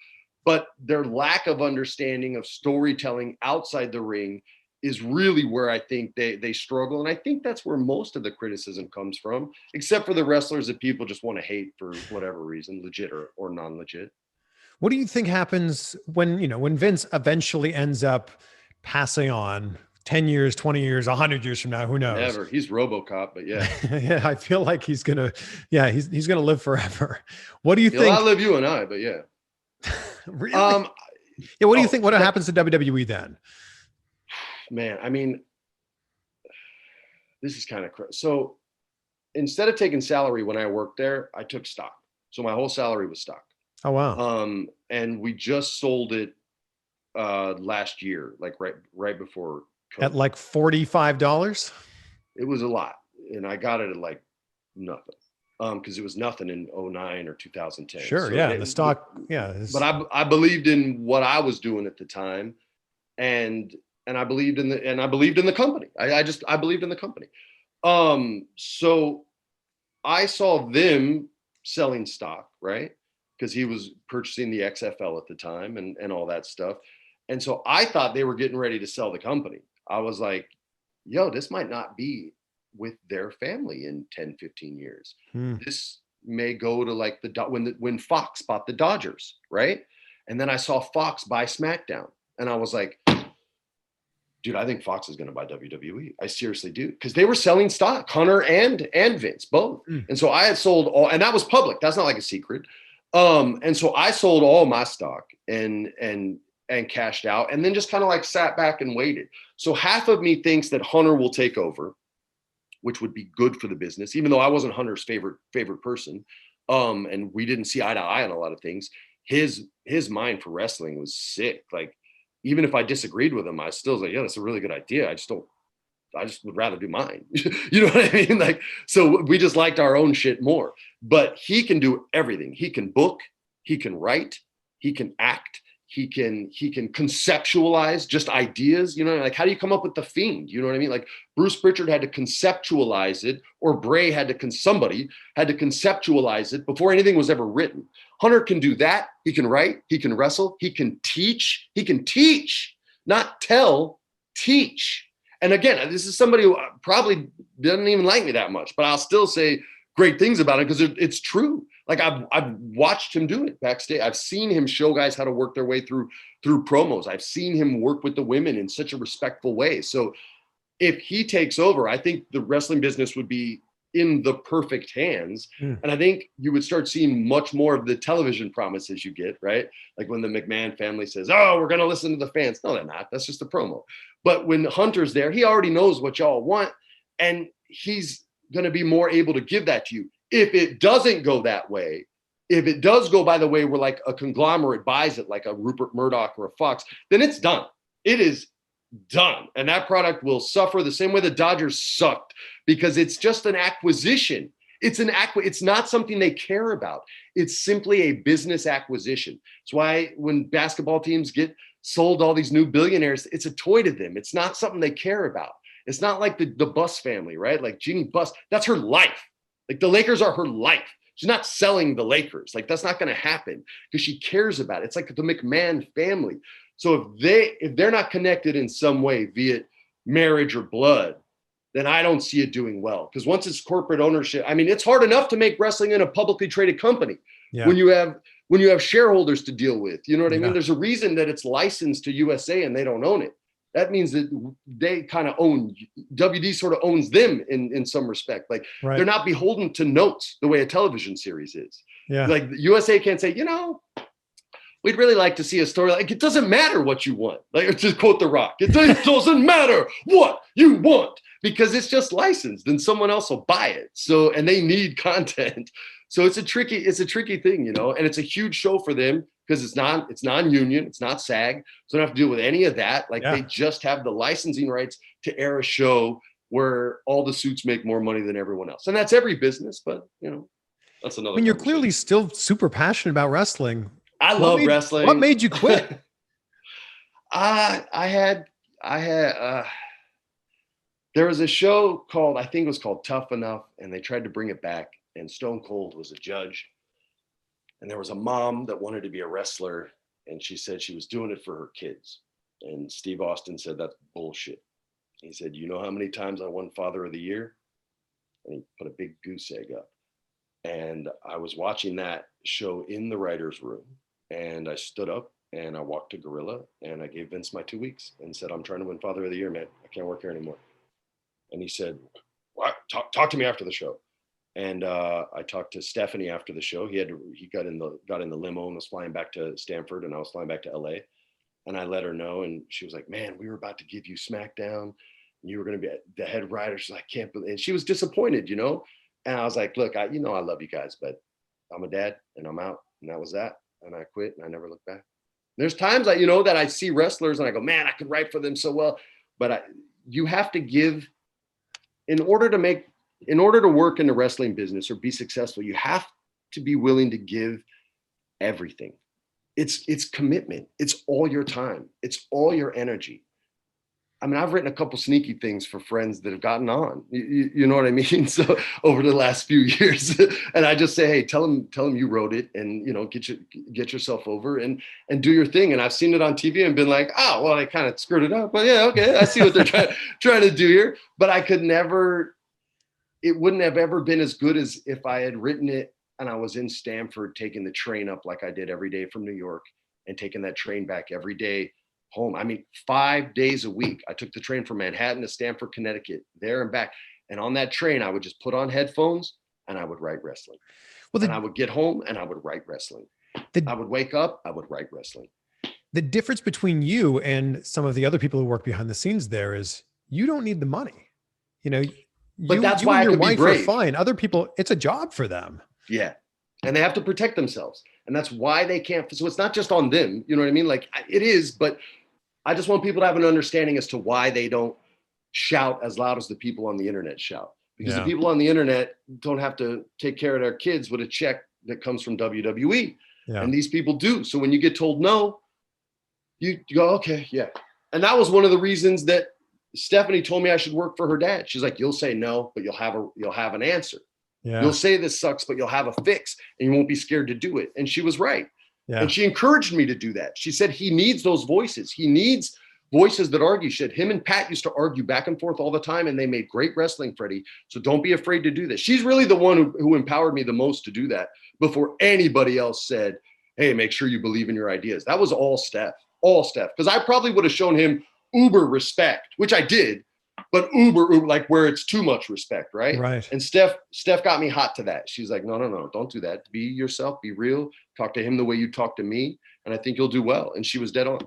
A: but their lack of understanding of storytelling outside the ring is really where I think they struggle. And I think that's where most of the criticism comes from, except for the wrestlers that people just want to hate for whatever reason, legit or non-legit.
B: What do you think happens when, you know, when Vince eventually ends up passing on 10 years, 20 years, 100 years from now, who knows?
A: Never. He's RoboCop, but yeah.
B: Yeah, I feel like he's going to live forever. What do you think?
A: He'll outlive you and I, but yeah.
B: Really? Yeah, what do you think? What happens to WWE then?
A: Man, I mean, this is kind of crazy. So instead of taking salary when I worked there, I took stock. So my whole salary was stock.
B: Oh, wow.
A: And we just sold it last year, like right before COVID.
B: At like $45?
A: It was a lot. And I got it at like nothing. Because it was nothing in 2009 or 2010.
B: Sure,
A: so
B: yeah. The stock, yeah.
A: But I believed in what I was doing at the time, and I believed in the company. I believed in the company. So I saw them selling stock, right? Because he was purchasing the XFL at the time and all that stuff. And so I thought they were getting ready to sell the company. I was like, yo, this might not be with their family in 10, 15 years. This may go to like when Fox bought the Dodgers, right? And then I saw Fox buy SmackDown. And I was like, dude, I think Fox is going to buy WWE. I seriously do. Because they were selling stock, Hunter and Vince, both. And so I had sold all, and that was public. That's not like a secret. And so I sold all my stock and cashed out, and then just kind of like sat back and waited. So half of me thinks that Hunter will take over, which would be good for the business, even though I wasn't Hunter's favorite person. And we didn't see eye to eye on a lot of things. His mind for wrestling was sick. Like, even if I disagreed with him, I still was like, yeah, that's a really good idea. I just would rather do mine. You know what I mean? Like, so we just liked our own shit more. But he can do everything. He can book, he can write, he can act, he can conceptualize just ideas. You know, like, how do you come up with the Fiend? You know what I mean? Like, Bruce Pritchard had to conceptualize it, or Bray somebody had to conceptualize it before anything was ever written. Hunter can do that. He can write, he can wrestle, he can teach, not tell, teach. And again, this is somebody who probably doesn't even like me that much, but I'll still say great things about it because it's true. Like, I've watched him do it backstage. I've seen him show guys how to work their way through promos. I've seen him work with the women in such a respectful way. So if he takes over, I think the wrestling business would be in the perfect hands. And I think you would start seeing much more of the television promises you get, right? Like when the McMahon family says, oh, we're going to listen to the fans. No, they're not. That's just a promo. But when Hunter's there, he already knows what y'all want, and he's going to be more able to give that to you. If it doesn't go that way, if it does go by the way where like a conglomerate buys it, like a Rupert Murdoch or a Fox, then it's done. It is done. And that product will suffer the same way the Dodgers sucked, because it's just an acquisition. It's not something they care about. It's simply a business acquisition. That's why when basketball teams get sold all these new billionaires, it's a toy to them. It's not something they care about. It's not like the Buss family, right? Like Jeannie Buss, that's her life. Like, the Lakers are her life. She's not selling the Lakers. Like, that's not going to happen because she cares about it. It's like the McMahon family. So if they're not connected in some way via marriage or blood, then I don't see it doing well. Because once it's corporate ownership, I mean, it's hard enough to make wrestling in a publicly traded company when you have shareholders to deal with. You know what I mean? There's a reason that it's licensed to USA and they don't own it. that means that they kind of own, WD sort of owns them in some respect. Like they're not beholden to notes the way a television series is.
B: Yeah.
A: Like USA can't say, we'd really like to see a story. Like, it doesn't matter what you want. Like, to quote The Rock, it doesn't matter what you want, because it's just licensed and someone else will buy it. So, and they need content. So it's a tricky thing, and it's a huge show for them because it's non-union, it's not SAG. So they don't have to deal with any of that. Like they just have the licensing rights to air a show where all the suits make more money than everyone else. And that's every business, but that's another.
B: When you're clearly still super passionate about wrestling.
A: I love wrestling.
B: What made you quit?
A: I had there was a show called, I think it was called Tough Enough, and they tried to bring it back, and Stone Cold was a judge. And there was a mom that wanted to be a wrestler, and she said she was doing it for her kids. And Steve Austin said, that's bullshit. He said, you know how many times I won Father of the Year? And he put a big goose egg up. And I was watching that show in the writer's room, and I stood up and I walked to Gorilla and I gave Vince my 2 weeks and said, I'm trying to win Father of the Year, man. I can't work here anymore. And he said, what? Talk to me after the show. And I talked to Stephanie after the show. He got in the limo and was flying back to Stanford, and I was flying back to LA. And I let her know, and she was like, man, we were about to give you SmackDown, and you were going to be the head writer. She's like, I can't believe, and she was disappointed, And I was like, look, I love you guys, but I'm a dad and I'm out. And that was that. And I quit and I never looked back. There's times that I see wrestlers and I go, man, I could write for them so well. But you have to give, in order to work in the wrestling business or be successful, you have to be willing to give everything. It's commitment. It's all your time. It's all your energy. I mean, I've written a couple sneaky things for friends that have gotten on, you know what I mean? So over the last few years, and I just say, hey, tell them you wrote it, and, get yourself over and do your thing. And I've seen it on TV and been like, oh, well, I kind of screwed it up, but yeah, okay. I see what they're trying to do here, but it wouldn't have ever been as good as if I had written it and I was in Stanford taking the train up like I did every day from New York and taking that train back every day home. I mean, 5 days a week. I took the train from Manhattan to Stamford, Connecticut, there and back. And on that train, I would just put on headphones and I would write wrestling. Well, and I would get home and I would write wrestling. I would wake up, I would write wrestling.
B: The difference between you and some of the other people who work behind the scenes there is you don't need the money.
A: But that's why
B: your
A: I could
B: wife
A: be brave.
B: Are fine. Other people, it's a job for them.
A: Yeah. And they have to protect themselves. And that's why they can't. So it's not just on them. You know what I mean? Like it is, but I just want people to have an understanding as to why they don't shout as loud as the people on the internet shout. Because the people on the internet don't have to take care of their kids with a check that comes from WWE. Yeah. And these people do. So when you get told no, you go, okay, yeah. And that was one of the reasons that Stephanie told me I should work for her dad. She's like, you'll say no, but you'll have an answer. Yeah. You'll say this sucks, but you'll have a fix and you won't be scared to do it. And she was right. Yeah. And she encouraged me to do that. She said he needs those voices. He needs voices that argue shit. Him and Pat used to argue back and forth all the time, and they made great wrestling, Freddie. So don't be afraid to do this. She's really the one who empowered me the most to do that before anybody else said, hey, make sure you believe in your ideas. That was all Steph. Because I probably would have shown him uber respect, which I did, but uber, like where it's too much respect, right?
B: Right.
A: And Steph got me hot to that. She's like, no, don't do that. Be yourself, be real, talk to him the way you talk to me, and I think you'll do well. And she was dead on.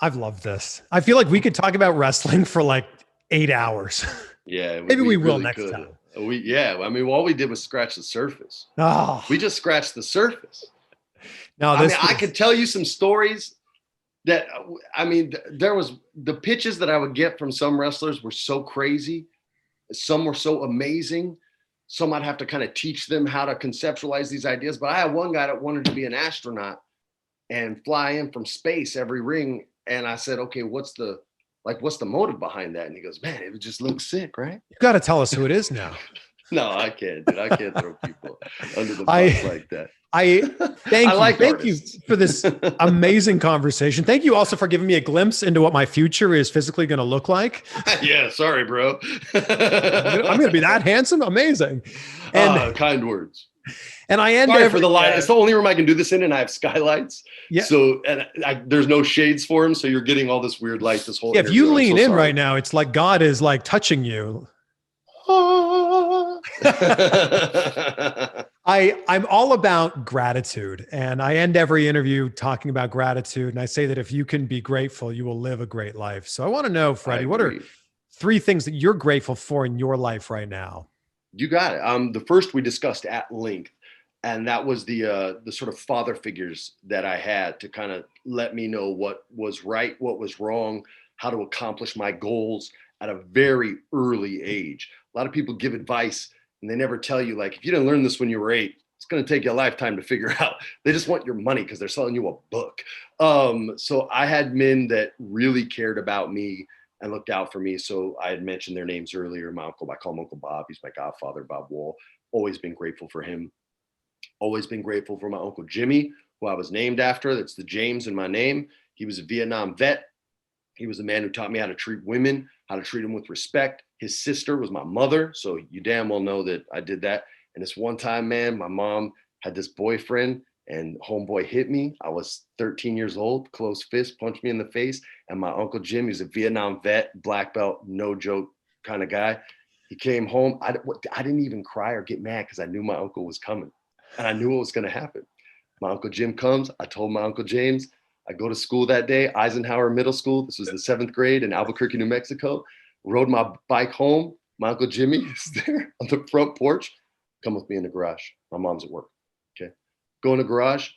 B: I've loved this. I feel like we could talk about wrestling for like 8 hours.
A: Yeah.
B: Maybe we will
A: really
B: next
A: could.
B: time.
A: I mean, all we did was scratch the surface.
B: Oh.
A: We just scratched the surface.
B: No,
A: I could tell you some stories that, there was the pitches that I would get from some wrestlers were so crazy. Some were so amazing. Some I'd have to kind of teach them how to conceptualize these ideas. But I had one guy that wanted to be an astronaut and fly in from space every ring. And I said, okay, what's the motive behind that? And he goes, man, it would just look sick, right?
B: You got to tell us who it is now.
A: No, I can't, dude. I can't throw people under the bus like that.
B: Thank you for this amazing conversation. Thank you also for giving me a glimpse into what my future is physically going to look like.
A: Yeah, sorry, bro.
B: I'm going to be that handsome. Amazing. And
A: kind words.
B: And I end
A: Sorry
B: every
A: for the light. It's the only room I can do this in, and I have skylights.
B: Yeah.
A: So, and there's no shades for him, so you're getting all this weird light. This whole
B: If you
A: interview.
B: lean in right now, it's like God is like touching you. I'm all about gratitude, and I end every interview talking about gratitude. And I say that if you can be grateful, you will live a great life. So I want to know, Freddie, what are 3 things that you're grateful for in your life right now?
A: You got it. The first we discussed at length, and that was the sort of father figures that I had to kind of let me know what was right, what was wrong, how to accomplish my goals at a very early age. A lot of people give advice and they never tell you, like, if you didn't learn this when you were 8, it's going to take you a lifetime to figure out. They just want your money because they're selling you a book. So I had men that really cared about me and looked out for me. So I had mentioned their names earlier. My uncle, I call him Uncle Bob. He's my godfather, Bob Wall. Always been grateful for him. Always been grateful for my Uncle Jimmy, who I was named after. That's the James in my name. He was a Vietnam vet. He was the man who taught me how to treat women, how to treat them with respect. His sister was my mother. So you damn well know that I did that. And this one time, man, my mom had this boyfriend and homeboy hit me. I was 13 years old, closed fist, punched me in the face. And my Uncle Jim, he's a Vietnam vet, black belt, no joke kind of guy. He came home. I didn't even cry or get mad because I knew my uncle was coming and I knew what was going to happen. My Uncle Jim comes. I told my Uncle James, I go to school that day, Eisenhower Middle School. This was the 7th grade in Albuquerque, New Mexico. Rode my bike home. My Uncle Jimmy is there on the front porch. Come with me in the garage. My mom's at work. Okay. Go in the garage.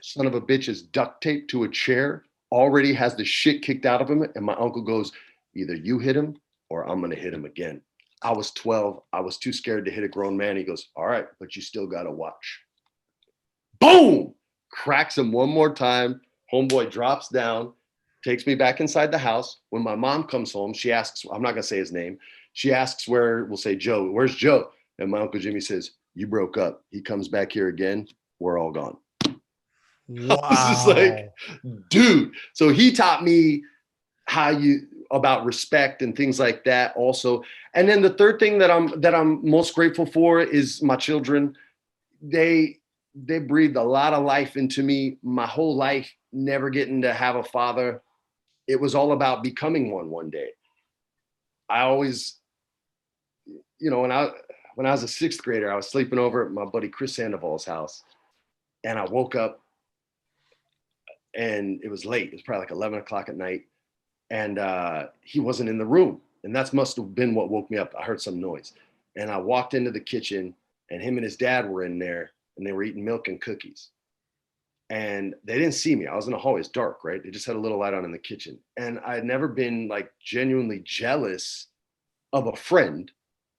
A: Son of a bitch is duct taped to a chair, already has the shit kicked out of him. And my uncle goes, either you hit him or I'm going to hit him again. I was 12. I was too scared to hit a grown man. He goes, all right, but you still got to watch. Boom! Cracks him one more time. Homeboy drops down, takes me back inside the house. When my mom comes home, she asks, I'm not going to say his name. She asks where, we'll say Joe, where's Joe? And my Uncle Jimmy says, you broke up. He comes back here again. We're all gone.
B: Wow.
A: I was just like, dude. So he taught me about respect and things like that also. And then the third thing that I'm most grateful for is my children. They breathed a lot of life into me. My whole life, never getting to have a father. It was all about becoming one day. I always, when I was a 6th grader, I was sleeping over at my buddy Chris Sandoval's house, and I woke up and it was late. It was probably like 11 o'clock at night, and he wasn't in the room. And that must have been what woke me up. I heard some noise, and I walked into the kitchen, and him and his dad were in there, and they were eating milk and cookies. And they didn't see me. I was in the hallway. It's dark, right? They just had a little light on in the kitchen. And I had never been like genuinely jealous of a friend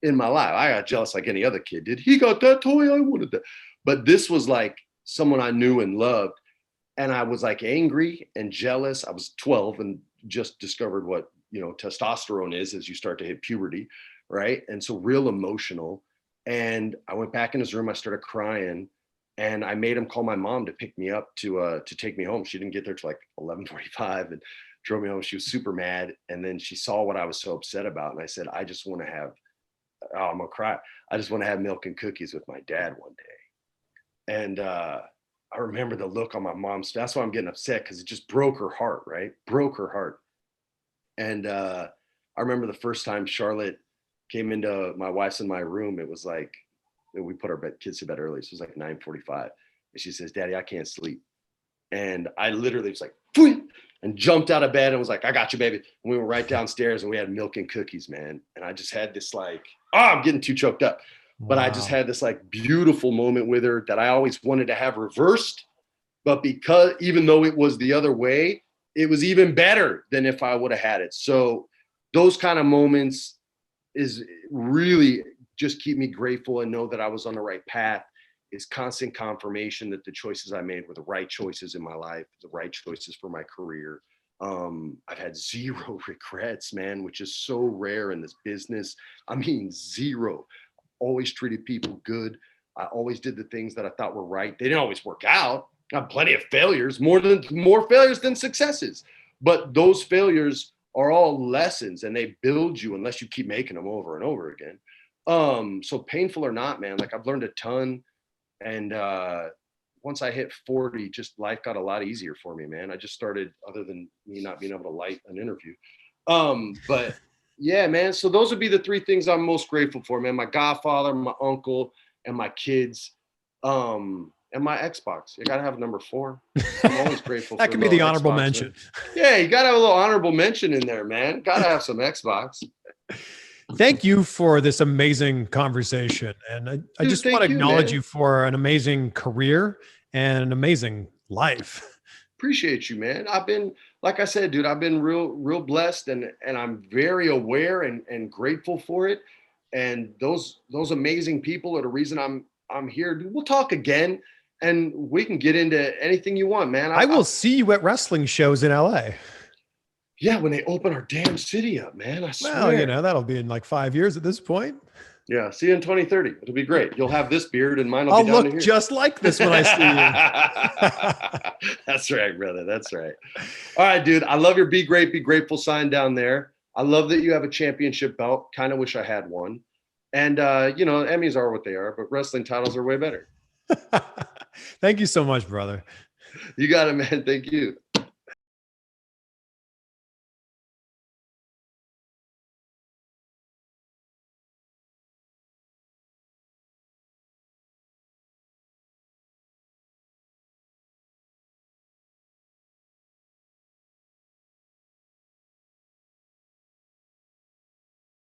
A: in my life. I got jealous like any other kid did. He got that toy, I wanted that. But this was like someone I knew and loved. And I was like angry and jealous. I was 12 and just discovered what, testosterone is as you start to hit puberty, right? And so real emotional. And I went back in his room. I started crying. And I made him call my mom to pick me up to take me home. She didn't get there till like 11:45 and drove me home. She was super mad. And then she saw what I was so upset about. And I said, I'm going to cry. I just want to have milk and cookies with my dad one day. And I remember the look on my mom's face. That's why I'm getting upset, because it just broke her heart, right? Broke her heart. And I remember the first time Charlotte came into my wife's and my room, it was like, we put our kids to bed early. So it was like 9:45. And she says, Daddy, I can't sleep. And I literally was like, Phoom! And jumped out of bed and was like, I got you, baby. And we went right downstairs and we had milk and cookies, man. And I just had this like, I'm getting too choked up. But I just had this like beautiful moment with her that I always wanted to have reversed. But because even though it was the other way, it was even better than if I would have had it. So those kind of moments is really just keep me grateful and know that I was on the right path. Is constant confirmation that the choices I made were the right choices in my life, the right choices for my career. I've had 0 regrets, man, which is so rare in this business. I mean, 0. Always treated people good. I always did the things that I thought were right. They didn't always work out. I had plenty of failures, more failures than successes. But those failures are all lessons, and they build you unless you keep making them over and over again. So painful or not, man, like I've learned a ton. And once I hit 40, just life got a lot easier for me, man. I just started, other than me not being able to light an interview. But yeah, man. So those would be the three things I'm most grateful for, man. My godfather, my uncle, and my kids. And my Xbox. You gotta have number 4. I'm always grateful
B: that
A: for
B: can be the honorable
A: Xbox,
B: mention.
A: Man. Yeah, you gotta have a little honorable mention in there, man. Gotta have some Xbox.
B: Thank you for this amazing conversation. And I just want to acknowledge you for an amazing career and an amazing life.
A: Appreciate you, man. I've been, like I said, dude, I've been real blessed, and I'm very aware and grateful for it. And those amazing people are the reason I'm here. Dude, we'll talk again, and we can get into anything you want, man.
B: I will see you at wrestling shows in LA.
A: Yeah, when they open our damn city up, man. I swear.
B: Well, you know, that'll be in like 5 years at this point.
A: Yeah, see you in 2030. It'll be great. You'll have this beard, and mine will
B: I'll
A: be down
B: look
A: to here.
B: just like this when I see
A: you. That's right, brother. That's right. All right, dude. I love your Be Great, Be Grateful sign down there. I love that you have a championship belt. Kind of wish I had one. And, you know, Emmys are what they are, but wrestling titles are way better.
B: Thank you so much, brother.
A: You got it, man. Thank you.